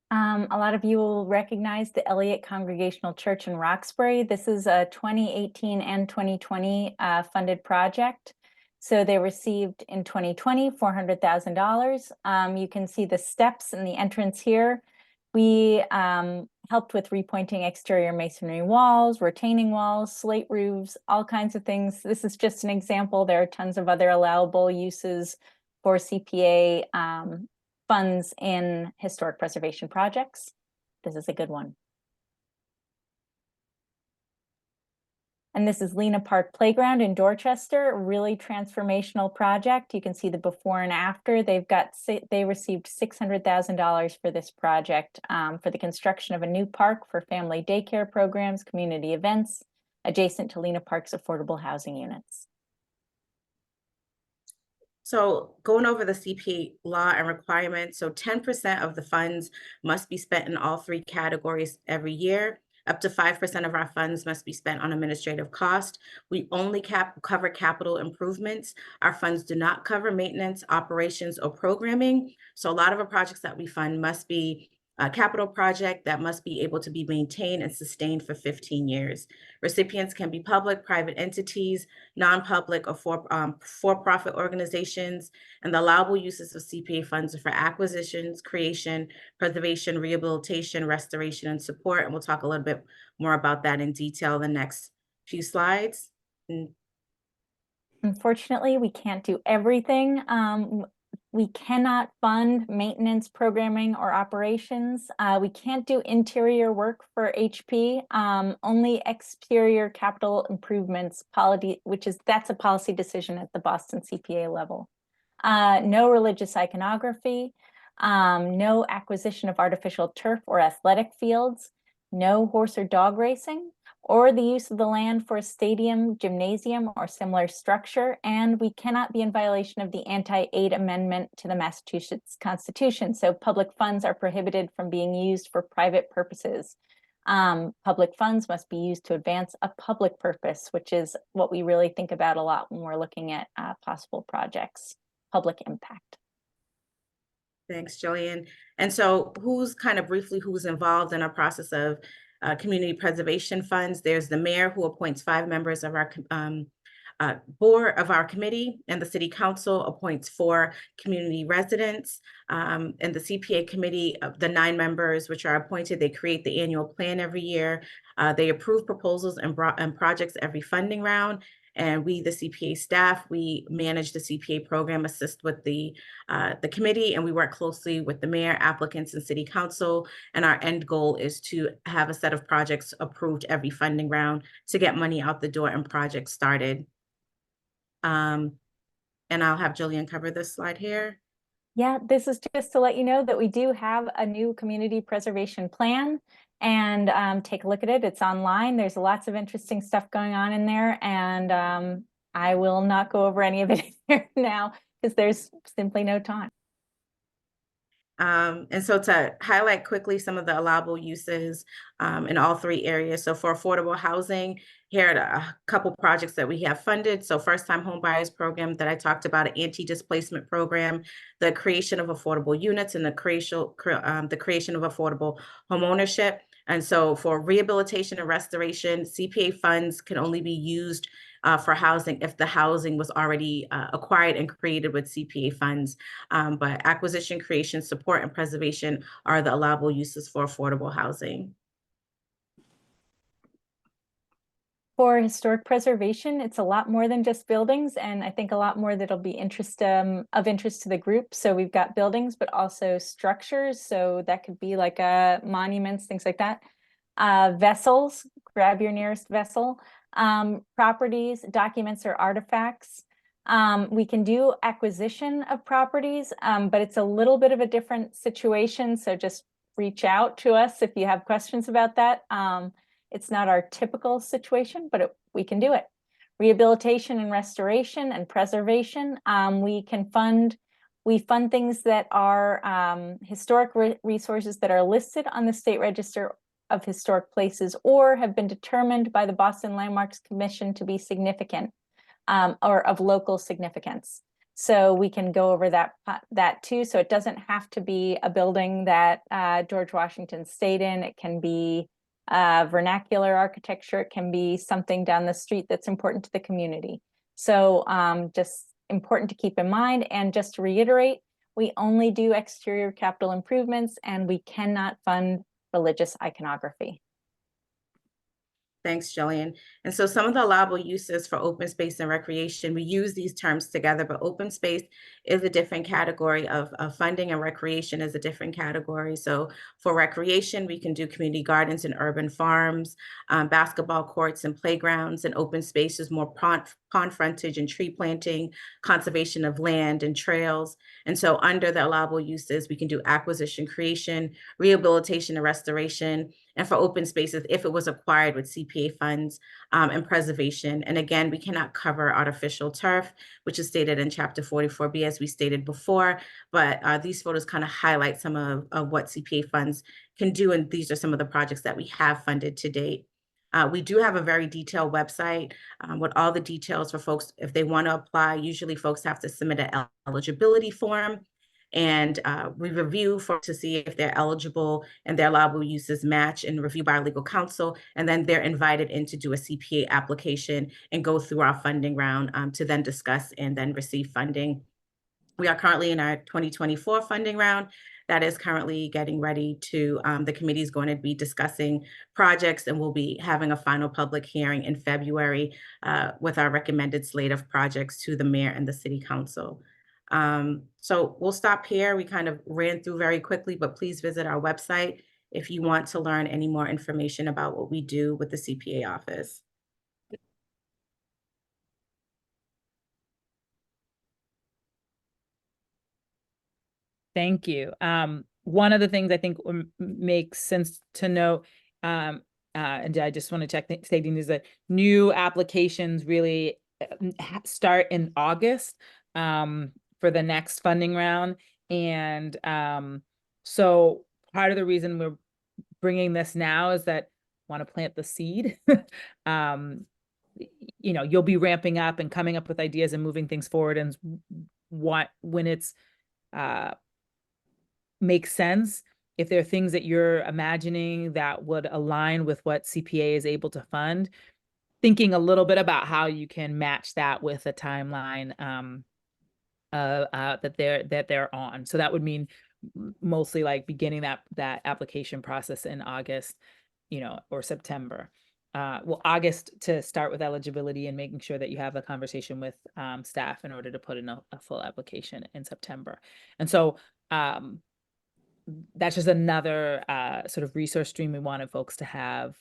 A lot of you will recognize the Elliott Congregational Church in Roxbury. This is a 2018 and 2020 funded project. So they received in 2020 $400,000. You can see the steps in the entrance here. We helped with repointing exterior masonry walls, retaining walls, slate roofs, all kinds of things. This is just an example. There are tons of other allowable uses for CPA funds in historic preservation projects. This is a good one. And this is Lena Park Playground in Dorchester, a really transformational project. You can see the before and after. They received $600,000 for this project for the construction of a new park for family daycare programs, community events, adjacent to Lena Park's affordable housing units. So going over the CPA law and requirements, so 10% of the funds must be spent in all three categories every year. Up to 5% of our funds must be spent on administrative cost. We only cover capital improvements. Our funds do not cover maintenance, operations, or programming. So a lot of our projects that we fund must be a capital project that must be able to be maintained and sustained for 15 years. Recipients can be public, private entities, non-public, or for-profit organizations. And the allowable uses of CPA funds are for acquisitions, creation, preservation, rehabilitation, restoration, and support. And we'll talk a little bit more about that in detail in the next few slides. Unfortunately, we can't do everything. We cannot fund maintenance, programming, or operations. We can't do interior work for HP, only exterior capital improvements, that's a policy decision at the Boston CPA level. No religious iconography, no acquisition of artificial turf or athletic fields, no horse or dog racing, or the use of the land for a stadium, gymnasium, or similar structure, and we cannot be in violation of the Anti-Aid Amendment to the Massachusetts Constitution. So public funds are prohibited from being used for private purposes. Public funds must be used to advance a public purpose, which is what we really think about a lot when we're looking at possible projects, public impact. Thanks, Jillian. And so who's involved in our process of community preservation funds? There's the mayor, who appoints 5 members of our board of our committee, and the city council appoints 4 community residents. And the CPA committee, the 9 members which are appointed, they create the annual plan every year. They approve proposals and projects every funding round. And we, the CPA staff, we manage the CPA program, assist with the committee, and we work closely with the mayor, applicants, and city council. And our end goal is to have a set of projects approved every funding round to get money out the door and projects started. And I'll have Jillian cover this slide here. Yeah, this is just to let you know that we do have a new community preservation plan, and take a look at it. It's online. There's lots of interesting stuff going on in there, and I will not go over any of it here now because there's simply no time. And so to highlight quickly some of the allowable uses in all 3 areas. So for affordable housing, here are a couple projects that we have funded. So first-time home buyers program that I talked about, an anti-displacement program, the creation of affordable units, and the creation of affordable home ownership. And so for rehabilitation and restoration, CPA funds can only be used for housing if the housing was already acquired and created with CPA funds. But acquisition, creation, support, and preservation are the allowable uses for affordable housing. For historic preservation, it's a lot more than just buildings, and I think a lot more that'll be of interest to the group. So we've got buildings, but also structures. So that could be like monuments, things like that. Vessels, grab your nearest vessel. Properties, documents, or artifacts. We can do acquisition of properties, but it's a little bit of a different situation. So just reach out to us if you have questions about that. It's not our typical situation, but we can do it. Rehabilitation and restoration and preservation. We can fund We fund things that are historic resources that are listed on the State Register of Historic Places or have been determined by the Boston Landmarks Commission to be significant or of local significance. So we can go over that too. So it doesn't have to be a building that George Washington stayed in. It can be vernacular architecture. It can be something down the street that's important to the community. So just important to keep in mind. And just to reiterate, we only do exterior capital improvements and we cannot fund religious iconography. Thanks, Jillian. And so some of the allowable uses for open space and recreation, we use these terms together, but open space is a different category of funding and recreation is a different category. So for recreation, we can do community gardens and urban farms, basketball courts and playgrounds, and open spaces, more pond frontage and tree planting, conservation of land and trails. And so under the allowable uses, we can do acquisition, creation, rehabilitation and restoration, and for open spaces, if it was acquired with CPA funds and preservation. And again, we cannot cover artificial turf, which is stated in Chapter 44B, as we stated before, but these photos kind of highlight some of what CPA funds can do, and these are some of the projects that we have funded to date. We do have a very detailed website with all the details for folks if they want to apply. Usually folks have to submit an eligibility form, and we review to see if they're eligible and their allowable uses match, and review by our legal counsel. And then they're invited in to do a CPA application and go through our funding round to then discuss and then receive funding. We are currently in our 2024 funding round. That is currently getting ready to, the committee is going to be discussing projects, and we'll be having a final public hearing in February with our recommended slate of projects to the mayor and the city council. So we'll stop here. We kind of ran through very quickly, but please visit our website if you want to learn any more information about what we do with the CPA office. Thank you. One of the things I think makes sense to note, and I just want to check stating is that new applications really start in August for the next funding round. And so part of the reason we're bringing this now is that I want to plant the seed. You know, you'll be ramping up and coming up with ideas and moving things forward. And when it's makes sense, if there are things that you're imagining that would align with what CPA is able to fund, thinking a little bit about how you can match that with a timeline that they're on. So that would mean mostly like beginning that application process in August, you know, or September. Well, August to start with eligibility and making sure that you have a conversation with staff in order to put in a full application in September. And so that's just another sort of resource stream we wanted folks to have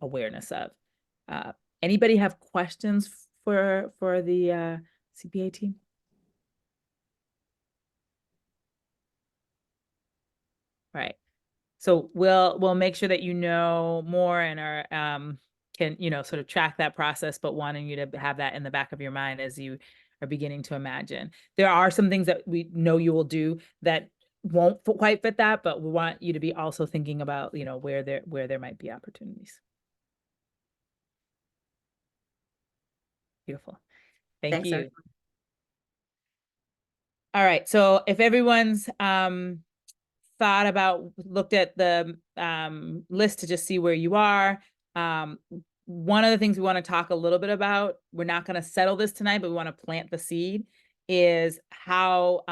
awareness of. Anybody have questions for the CPA team? Right. So we'll make sure that you know more and are can, you know, sort of track that process, but wanting you to have that in the back of your mind as you are beginning to imagine. There are some things that we know you will do that won't quite fit that, but we want you to be also thinking about, you know, where there might be opportunities. Beautiful. Thank you. Everyone. All right. So if everyone's looked at the list to just see where you are, one of the things we want to talk a little bit about, we're not going to settle this tonight, but we want to plant the seed, is how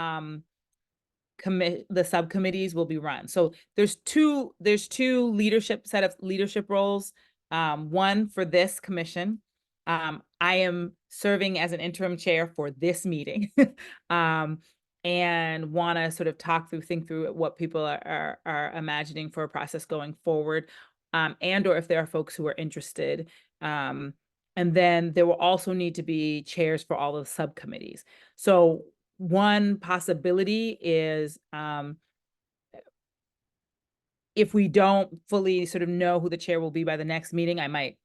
the subcommittees will be run. So there's two set of leadership roles. One for this commission. I am serving as an interim chair for this meeting. And want to sort of think through what people are imagining for a process going forward, and or if there are folks who are interested. And then there will also need to be chairs for all of the subcommittees. So one possibility is if we don't fully sort of know who the chair will be by the next meeting, I might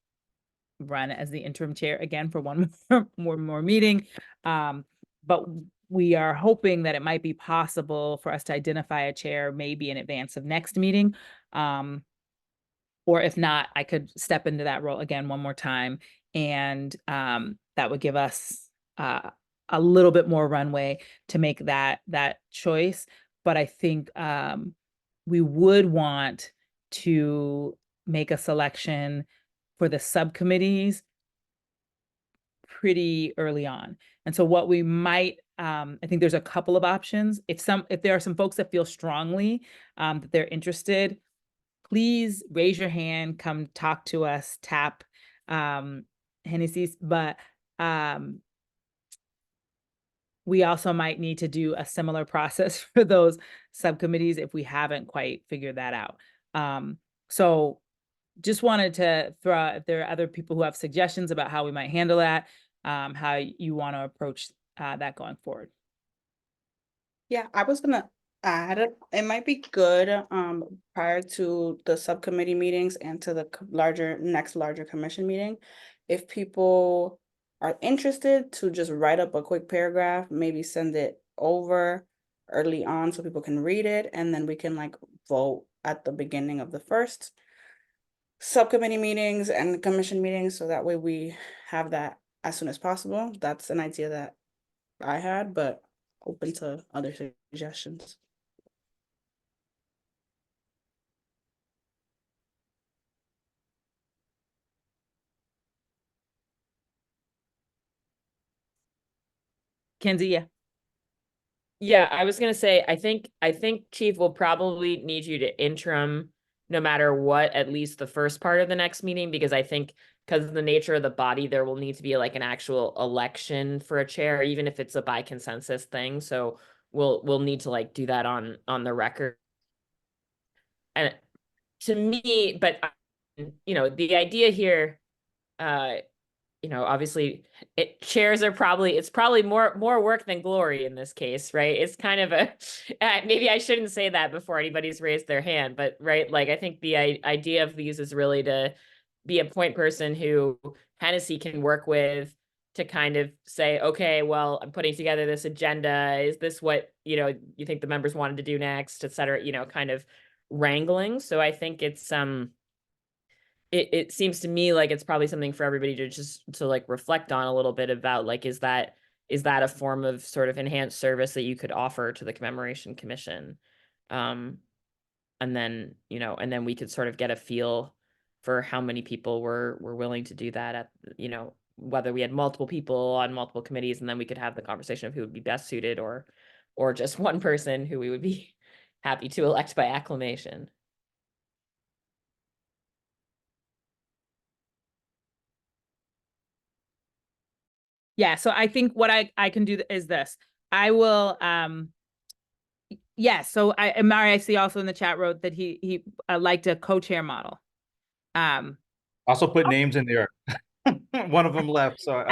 run as the interim chair again for one more meeting. But we are hoping that it might be possible for us to identify a chair maybe in advance of next meeting. Or if not, I could step into that role again one more time, and that would give us a little bit more runway to make that choice. But I think we would want to make a selection for the subcommittees pretty early on. And so what we might, I think there's a couple of options. If there are some folks that feel strongly that they're interested, please raise your hand, come talk to us, tap Hennessy's, but we also might need to do a similar process for those subcommittees if we haven't quite figured that out. So just wanted to throw out if there are other people who have suggestions about how we might handle that, how you want to approach that going forward. Yeah, I was gonna add, it might be good prior to the subcommittee meetings and to the next larger commission meeting, if people are interested, to just write up a quick paragraph, maybe send it over early on so people can read it, and then we can like vote at the beginning of the first subcommittee meetings and commission meetings, so that way we have that as soon as possible. That's an idea that I had, but open to other suggestions. Kenzie, yeah. Yeah, I was gonna say, I think Chief will probably need you to interim no matter what, at least the first part of the next meeting, because I think because of the nature of the body, there will need to be like an actual election for a chair, even if it's a by consensus thing. So we'll need to like do that on the record. And to me, but you know, the idea here, you know, obviously chairs are it's probably more work than glory in this case, right? It's kind of a, maybe I shouldn't say that before anybody's raised their hand, but right, like I think the idea of these is really to be a point person who Hennessy can work with to kind of say, okay, well, I'm putting together this agenda. Is this what, you know, you think the members wanted to do next, et cetera, you know, kind of wrangling. So I think it's, it seems to me like it's probably something for everybody to just to like reflect on a little bit about, like, is that a form of sort of enhanced service that you could offer to the Commemoration Commission? And then, you know, and then we could sort of get a feel for how many people were willing to do that at, you know, whether we had multiple people on multiple committees, and then we could have the conversation of who would be best suited, or just one person who we would be happy to elect by acclamation. Yeah, so I think what I can do is this. I will yeah, so Mari, I see also in the chat wrote that he liked a co-chair model. Also put names in there. One of them left, so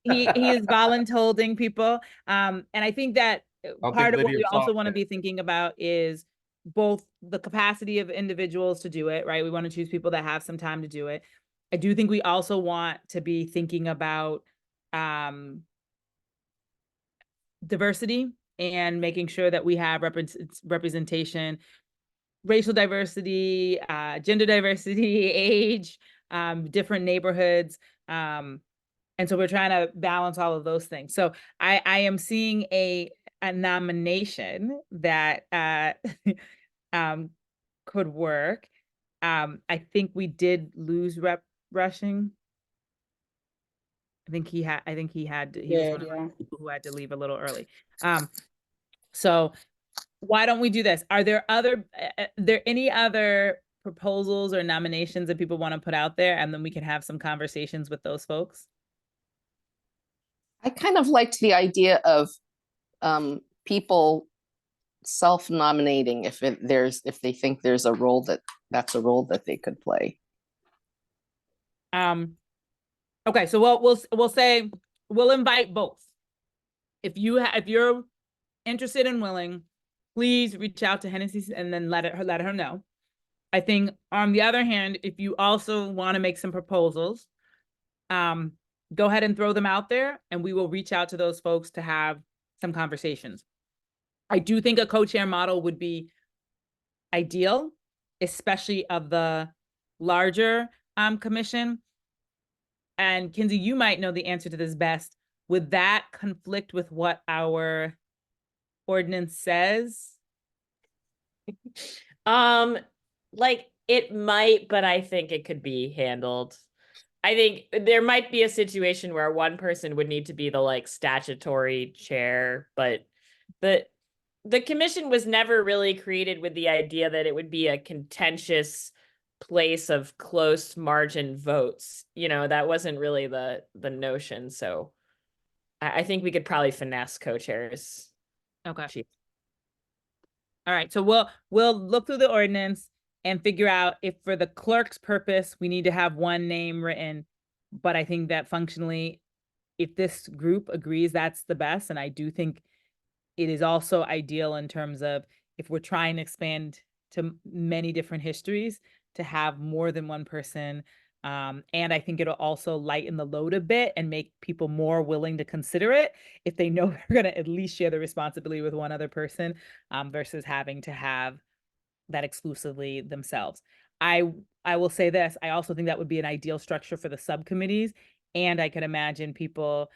he is voluntolding people. And I think that part of what we also want to be thinking about is both the capacity of individuals to do it, right? We want to choose people that have some time to do it. I do think we also want to be thinking about diversity and making sure that we have representation, racial diversity, gender diversity, age, different neighborhoods. And so we're trying to balance all of those things. So I am seeing a nomination that could work. I think we did lose Rep Rushing. I think he was one of the people who had to leave a little early. So why don't we do this? Are there any other proposals or nominations that people want to put out there, and then we can have some conversations with those folks? I kind of liked the idea of people self-nominating if they think there's a role that's a role that they could play. Okay, so we'll say we'll invite both. If you're interested and willing, please reach out to Hennessy and then let her know. I think on the other hand, if you also want to make some proposals, go ahead and throw them out there, and we will reach out to those folks to have some conversations. I do think a co-chair model would be ideal, especially of the larger commission. And Kinsey, you might know the answer to this best. Would that conflict with what our ordinance says? Like it might, but I think it could be handled. I think there might be a situation where one person would need to be the like statutory chair, but the commission was never really created with the idea that it would be a contentious place of close margin votes. You know, that wasn't really the notion. So I think we could probably finesse co-chairs. Okay. All right, so we'll look through the ordinance and figure out if for the clerk's purpose, we need to have one name written. But I think that functionally, if this group agrees, that's the best. And I do think it is also ideal in terms of if we're trying to expand to many different histories, to have more than one person. And I think it'll also lighten the load a bit and make people more willing to consider it if they know they're going to at least share the responsibility with one other person, versus having to have that exclusively themselves. I will say this, I also think that would be an ideal structure for the subcommittees. And I could imagine people,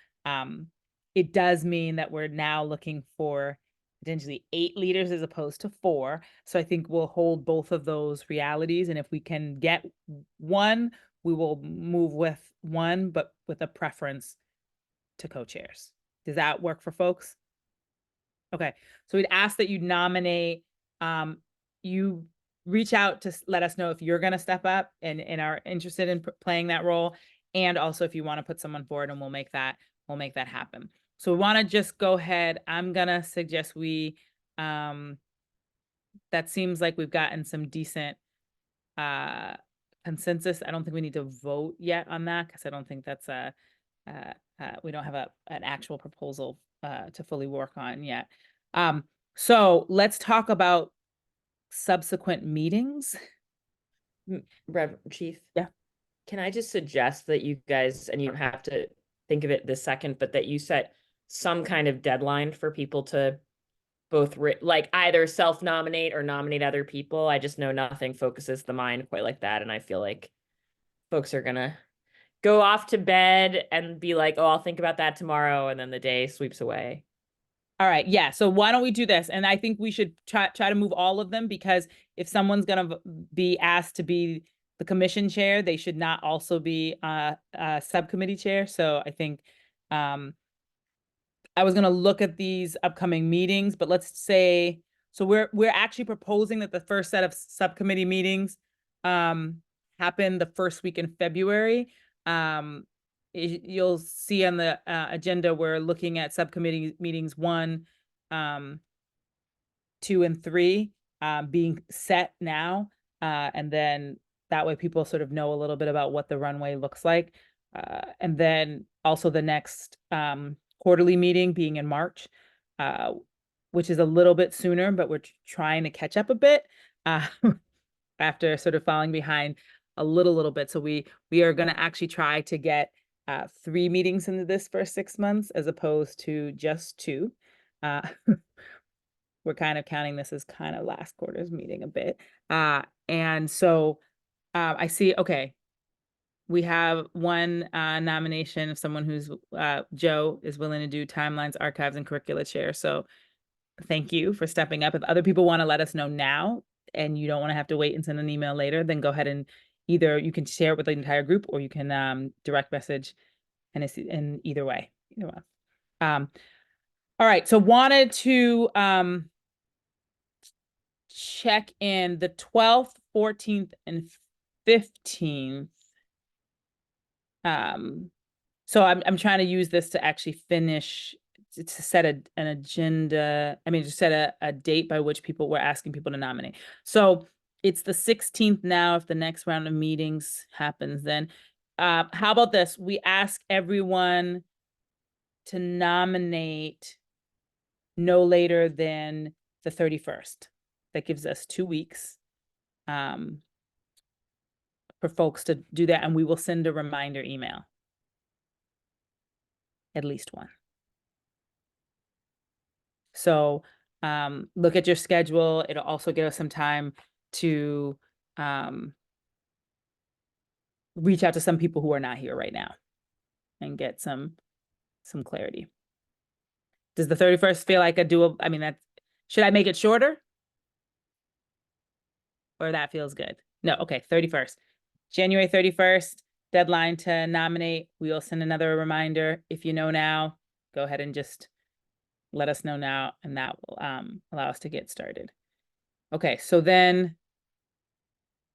it does mean that we're now looking for potentially 8 leaders as opposed to 4. So I think we'll hold both of those realities. And if we can get one, we will move with one, but with a preference to co-chairs. Does that work for folks? Okay, so we'd ask that you nominate, you reach out to let us know if you're going to step up and are interested in playing that role. And also if you want to put someone forward, and we'll make that happen. So we want to just go ahead. I'm going to suggest we, that seems like we've gotten some decent consensus. I don't think we need to vote yet on that because I don't think that's we don't have an actual proposal to fully work on yet. So let's talk about subsequent meetings. Rev Chief. Yeah. Can I just suggest that you guys, and you have to think of it this second, but that you set some kind of deadline for people to both like either self-nominate or nominate other people. I just know nothing focuses the mind quite like that. And I feel like folks are gonna go off to bed and be like, oh, I'll think about that tomorrow. And then the day sweeps away. All right. Yeah. So why don't we do this? And I think we should try to move all of them, because if someone's going to be asked to be the commission chair, they should not also be a subcommittee chair. So I think I was going to look at these upcoming meetings, but let's say, so we're actually proposing that the first set of subcommittee meetings happen the first week in February. You'll see on the agenda, we're looking at subcommittee meetings 1, 2, and 3 being set now. And then that way people sort of know a little bit about what the runway looks like. And then also the next quarterly meeting being in March, which is a little bit sooner, but we're trying to catch up a bit after sort of falling behind a little bit. So we are going to actually try to get 3 meetings into this first 6 months as opposed to just 2. We're kind of counting this as kind of last quarter's meeting a bit. And so I see, okay, we have one nomination of someone who's, Joe is willing to do timelines, archives, and curricula chair. So thank you for stepping up. If other people want to let us know now and you don't want to have to wait and send an email later, then go ahead and either you can share it with the entire group or you can direct message, and it's in either way. All right, so wanted to check in the 12th, 14th, and 15th. So I'm trying to use this to actually finish, to set an agenda. I mean, to set a date by which we're asking people to nominate. So it's the 16th now. If the next round of meetings happens, then how about this? We ask everyone to nominate no later than the 31st. That gives us 2 weeks for folks to do that, and we will send a reminder email. At least one. So look at your schedule. It'll also give us some time to reach out to some people who are not here right now and get some clarity. Does the 31st feel like a doable? I mean, should I make it shorter? Or that feels good? No, okay, 31st. January 31st, deadline to nominate. We will send another reminder. If you know now, go ahead and just let us know now, and that will allow us to get started. Okay, so then,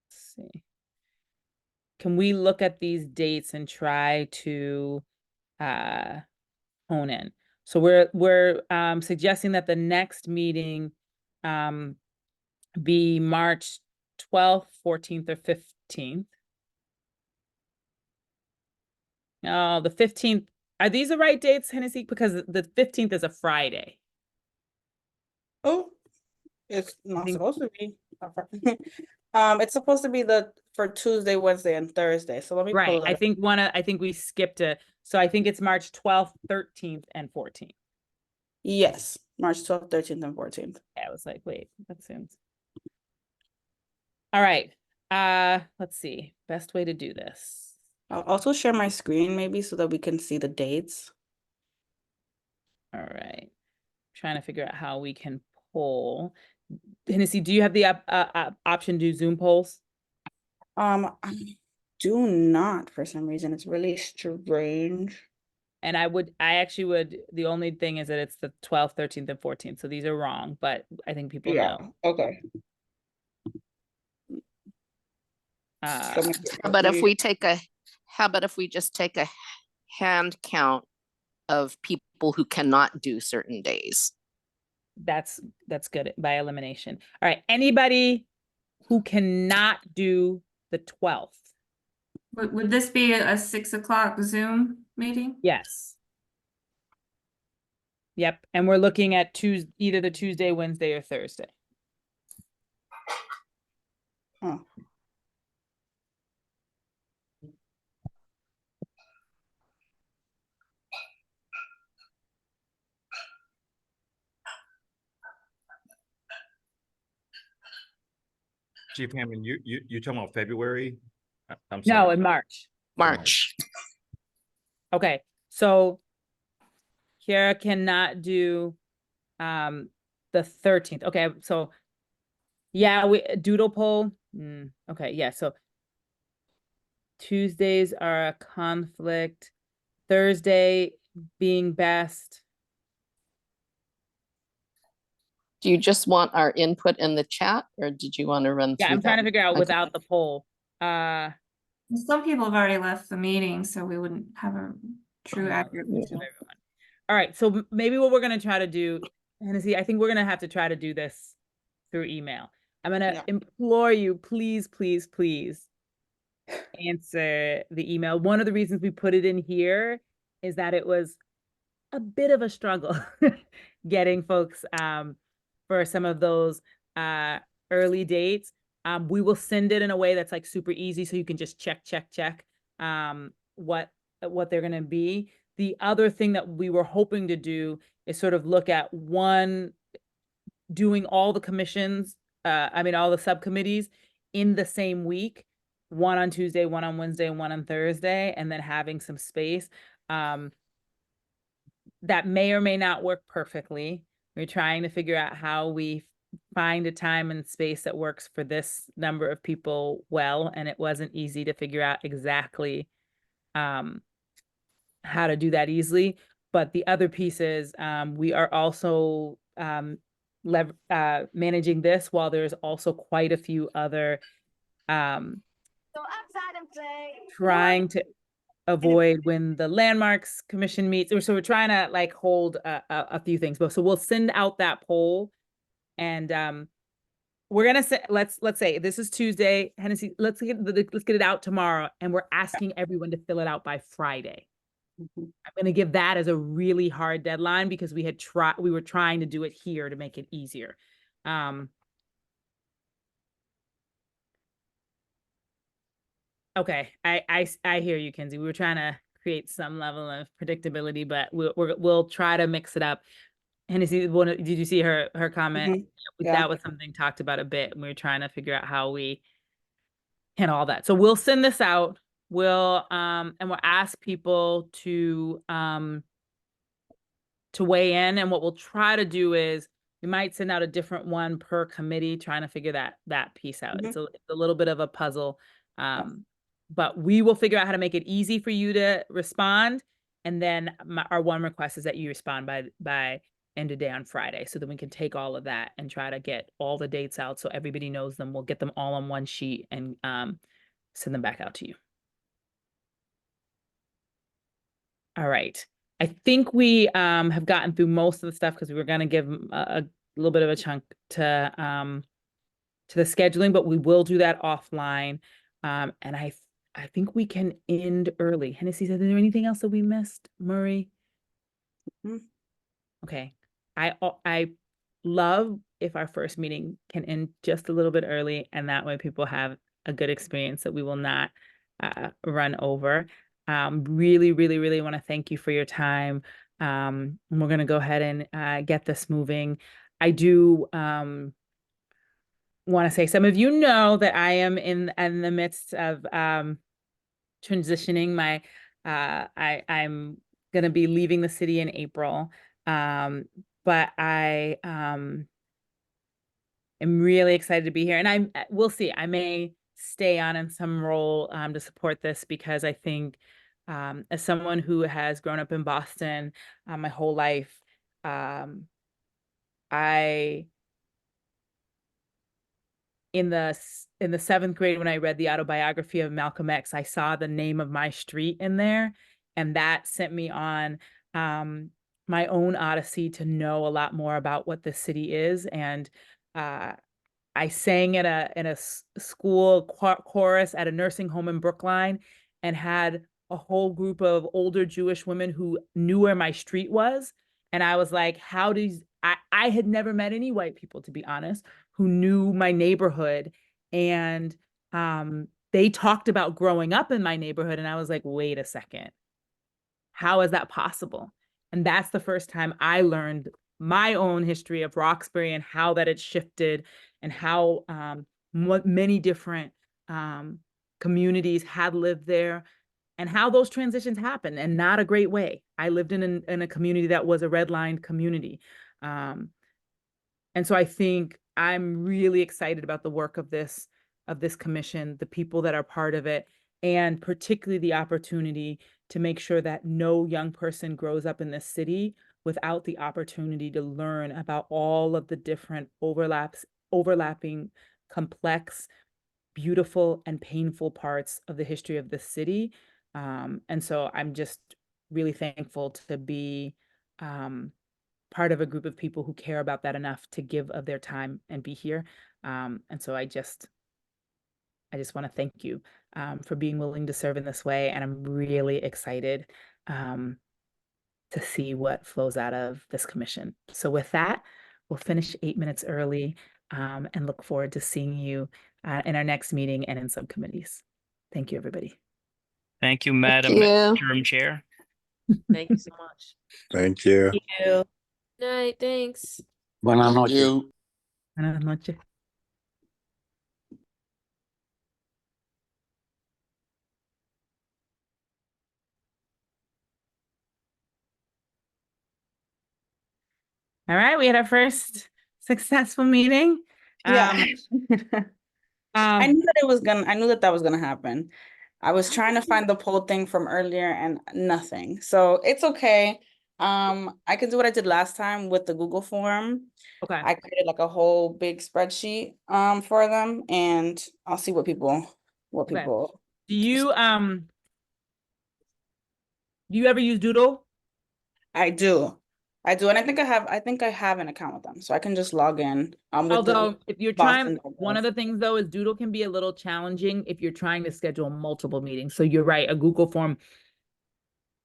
let's see. Can we look at these dates and try to hone in? So we're suggesting that the next meeting be March 12th, 14th, or 15th. Oh, the 15th. Are these the right dates, Hennessy? Because the 15th is a Friday. Oh, it's not supposed to be. It's supposed to be for Tuesday, Wednesday, and Thursday. So let me Right. pull it. I think we skipped it. So I think it's March 12th, 13th, and 14th. Yes, March 12th, 13th, and 14th. I was like, wait, that seems. All right. Let's see. Best way to do this. I'll also share my screen maybe so that we can see the dates. All right. Trying to figure out how we can poll. Hennessy, do you have the option to do Zoom polls? I do not for some reason. It's really strange. And I actually would, the only thing is that it's the 12th, 13th, and 14th. So these are wrong, but I think people know. Okay. How about if we just take a hand count of people who cannot do certain days? That's good by elimination. All right. Anybody who cannot do the 12th? Would this be a 6 o'clock Zoom meeting? Yes. Yep. And we're looking at either the Tuesday, Wednesday, or Thursday. Huh. Chief Hammond, you talking about February? I'm No, sorry. in March. March. Okay. So Kiara cannot do the 13th. Okay. So yeah, we doodle poll. Okay. Yeah. So Tuesdays are a conflict. Thursday being best. Do you just want our input in the chat, or did you want to run through Yeah, I'm trying to figure out Okay. without the poll. Some people have already left the meeting, so we wouldn't have a true accurate view of everyone. All right, so maybe what we're gonna try to do, Hennessy, I think we're gonna have to try to do this through email. I'm gonna implore you, please, please, please answer the email. One of the reasons we put it in here is that it was a bit of a struggle getting folks for some of those early dates. We will send it in a way that's like super easy so you can just check what they're going to be. The other thing that we were hoping to do is sort of look at doing all the commissions, all the subcommittees in the same week, one on Tuesday, one on Wednesday, and one on Thursday, and then having some space. That may or may not work perfectly. We're trying to figure out how we find a time and space that works for this number of people well, and it wasn't easy to figure out exactly how to do that easily. But the other piece is we are also managing this while there's also quite a few other trying to avoid when the landmarks commission meets. So we're trying to like hold a few things, but so we'll send out that poll, and we're gonna say let's say this is Tuesday, Hennessy. Let's get it out tomorrow, and we're asking everyone to fill it out by Friday. I'm gonna give that as a really hard deadline because we were trying to do it here to make it easier. Okay, I hear you, Kinsey. We were trying to create some level of predictability, but we'll try to mix it up. Hennessy, did you see her comment? Yeah. That was something talked about a bit, and we were trying to figure out how we handle all that. So we'll send this out. We'll ask people to weigh in, and what we'll try to do is we might send out a different one per committee, trying to figure that piece out. It's a little bit of a puzzle, but we will figure out how to make it easy for you to respond. And then our one request is that you respond by end of day on Friday, so that we can take all of that and try to get all the dates out so everybody knows them. We'll get them all on one sheet and send them back out to you. All right. I think we have gotten through most of the stuff, because we were going to give a little bit of a chunk to the scheduling, but we will do that offline. And I think we can end early. Hennessy, is there anything else that we missed, Murray? Okay. I love if our first meeting can end just a little bit early, and that way people have a good experience that we will not run over. Really, really, really want to thank you for your time. And we're going to go ahead and get this moving. I do want to say, some of you know that I am in the midst of transitioning. I'm going to be leaving the city in April. But I am really excited to be here, and we'll see. I may stay on in some role to support this, because I think as someone who has grown up in Boston my whole life, in the 7th grade, when I read the autobiography of Malcolm X, I saw the name of my street in there, and that sent me on my own odyssey to know a lot more about what this city is. And I sang in a school chorus at a nursing home in Brookline, and had a whole group of older Jewish women who knew where my street was. And I was like, I had never met any white people, to be honest, who knew my neighborhood. And they talked about growing up in my neighborhood. And I was like, wait a second, how is that possible? And that's the first time I learned my own history of Roxbury, and how that had shifted, and how many different communities had lived there, and how those transitions happened, and not a great way. I lived in a community that was a redlined community. And so I think I'm really excited about the work of this commission, the people that are part of it, and particularly the opportunity to make sure that no young person grows up in this city without the opportunity to learn about all of the different overlapping, complex, beautiful, and painful parts of the history of the city. And so I'm just really thankful to be part of a group of people who care about that enough to give of their time and be here. And so I just want to thank you for being willing to serve in this way. And I'm really excited to see what flows out of this commission. So with that, we'll finish 8 minutes early and look forward to seeing you in our next meeting and in subcommittees. Thank you, everybody. Thank you, Madam you. Interim Chair. Thank you so much. Thank you. Thank you. Night, thanks. Buenas noches. Buenas noches. All right, we had our first successful meeting. Yeah. I knew that was gonna happen. I was trying to find the poll thing from earlier and nothing. So it's okay. I can do what I did last time with the Google form. Okay. I created like a whole big spreadsheet for them, and I'll see what people Do you ever use Doodle? I do. And I think I have an account with them, so I can just log in. Although if you're trying, Boston one of the things though is Doodle can be a little challenging if you're trying to schedule multiple meetings. So you're right, a Google form.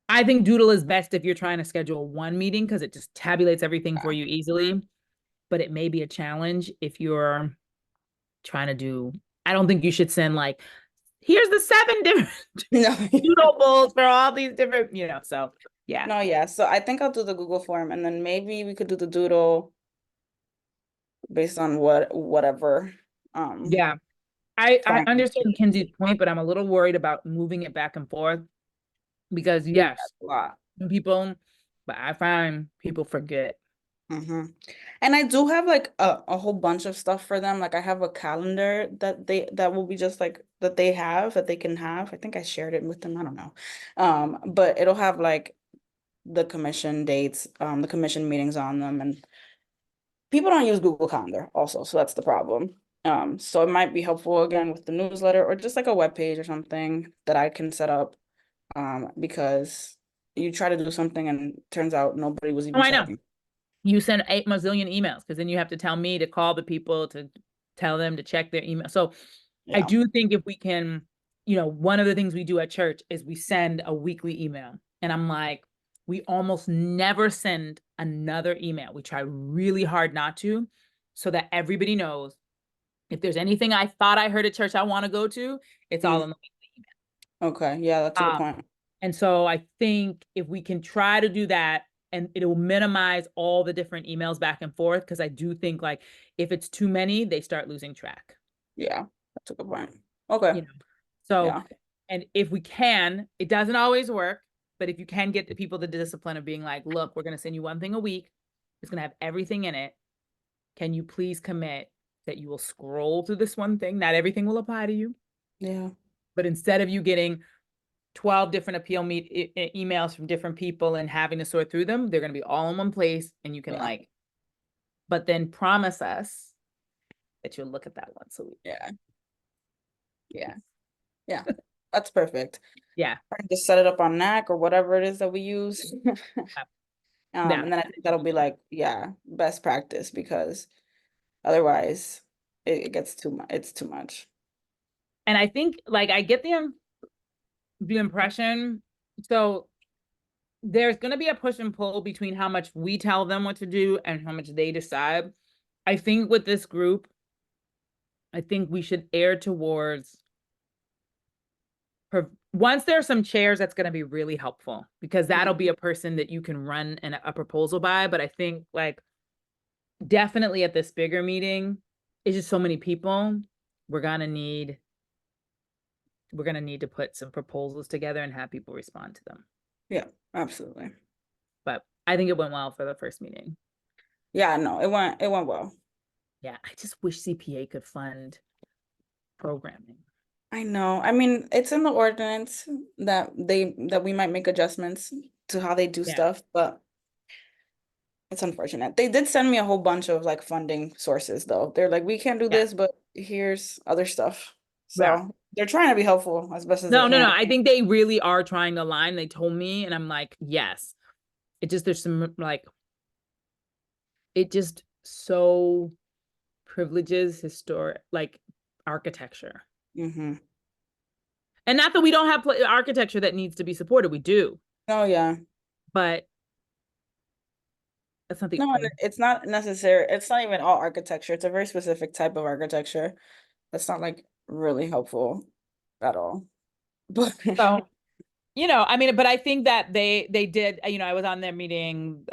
I think Doodle is best if you're trying to schedule one meeting, because it just tabulates everything for you easily. But it may be a challenge if you're trying to do, I don't think you should send like, here's the 7 different Doodle bowls for all these different, so Yeah. No, yeah. So I think I'll do the Google form, and then maybe we could do the doodle based on whatever. Yeah. I Fine. understand Kenzie's point, but I'm a little worried about moving it back and forth because yes, That's a lot. people, but I find people forget. And I do have like a whole bunch of stuff for them. Like I have a calendar that will be just like that they can have. I think I shared it with them. I don't know. But it'll have like the commission dates, the commission meetings on them, and people don't use Google Calendar also, so that's the problem. So it might be helpful again with the newsletter or just like a web page or something that I can set up. Because you try to do something and turns out nobody was even Oh, I know. checking. You send 8 mazillion emails because then you have to tell me to call the people to tell them to check their email. So I do think if we can, one of the things we do at church is we send a weekly email. And I'm like, we almost never send another email. We try really hard not to, so that everybody knows if there's anything I thought I heard at church I want to go to, it's all in the weekly email. Okay, yeah, that's a good point. And so I think if we can try to do that, and it will minimize all the different emails back and forth, because I do think like if it's too many, they start losing track. Yeah, that's a good point. Okay. So, Yeah. and if we can, it doesn't always work, but if you can get the people the discipline of being like, look, we're going to send you one thing a week. It's going to have everything in it. Can you please commit that you will scroll through this one thing? Not everything will apply to you. Yeah. But instead of you getting 12 different appeal emails from different people and having to sort through them, they're going to be all in one place, and you can but then promise us that you'll look at that once a week. Yeah, that's perfect. Yeah. Just set it up on Knack or whatever it is that we use. And then I think that'll be like, best practice, because otherwise it gets too much. It's too much. And I think I get the impression, so there's going to be a push and pull between how much we tell them what to do and how much they decide. I think with this group, I think we should err towards once there's some chairs, that's going to be really helpful, because that'll be a person that you can run a proposal by. But I think definitely at this bigger meeting, it's just so many people. We're going to need to put some proposals together and have people respond to them. Yeah, absolutely. But I think it went well for the first meeting. Yeah, no, it went well. Yeah, I just wish CPA could fund programming. I know. I mean, it's in the ordinance that we might make adjustments to how they do stuff, but it's unfortunate. They did send me a whole bunch of funding sources though. They're like, we can't do this, but here's other stuff. So they're trying to be helpful as best as they can. No. I think they really are trying to align. They told me, and I'm like, yes. It just, there's some it just so privileges historic architecture. And not that we don't have architecture that needs to be supported. We do. Oh yeah. But that's not the it's not necessary. It's not even all architecture. It's a very specific type of architecture. That's not really helpful at all. But so, I mean, but I think that they did, I was on their meeting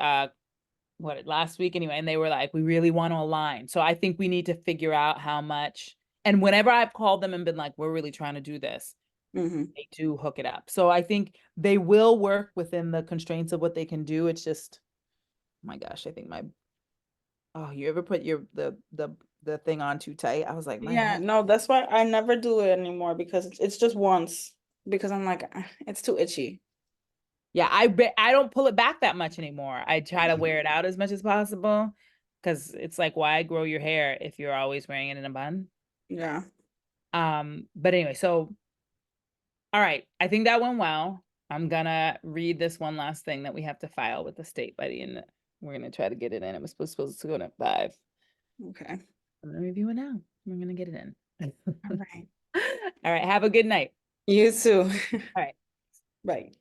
last week anyway, and they were like, we really want to align. So I think we need to figure out how much. And whenever I've called them and been like, we're really trying to do this, they do hook it up. So I think they will work within the constraints of what they can do. It's just, oh my gosh, I think you ever put the thing on too tight? I was like, no, that's why I never do it anymore, because it's just once, because I'm like, it's too itchy. Yeah, I don't pull it back that much anymore. I try to wear it out as much as possible, because it's like, why grow your hair if you're always wearing it in a bun? Yeah. But anyway, so all right, I think that went well. I'm gonna read this one last thing that we have to file with the state by the end. We're gonna try to get it in. It was supposed to go in at 5. Okay. I'm gonna review it now. We're gonna get it in. All right. All right. Have a good night. You too. All right. Bye.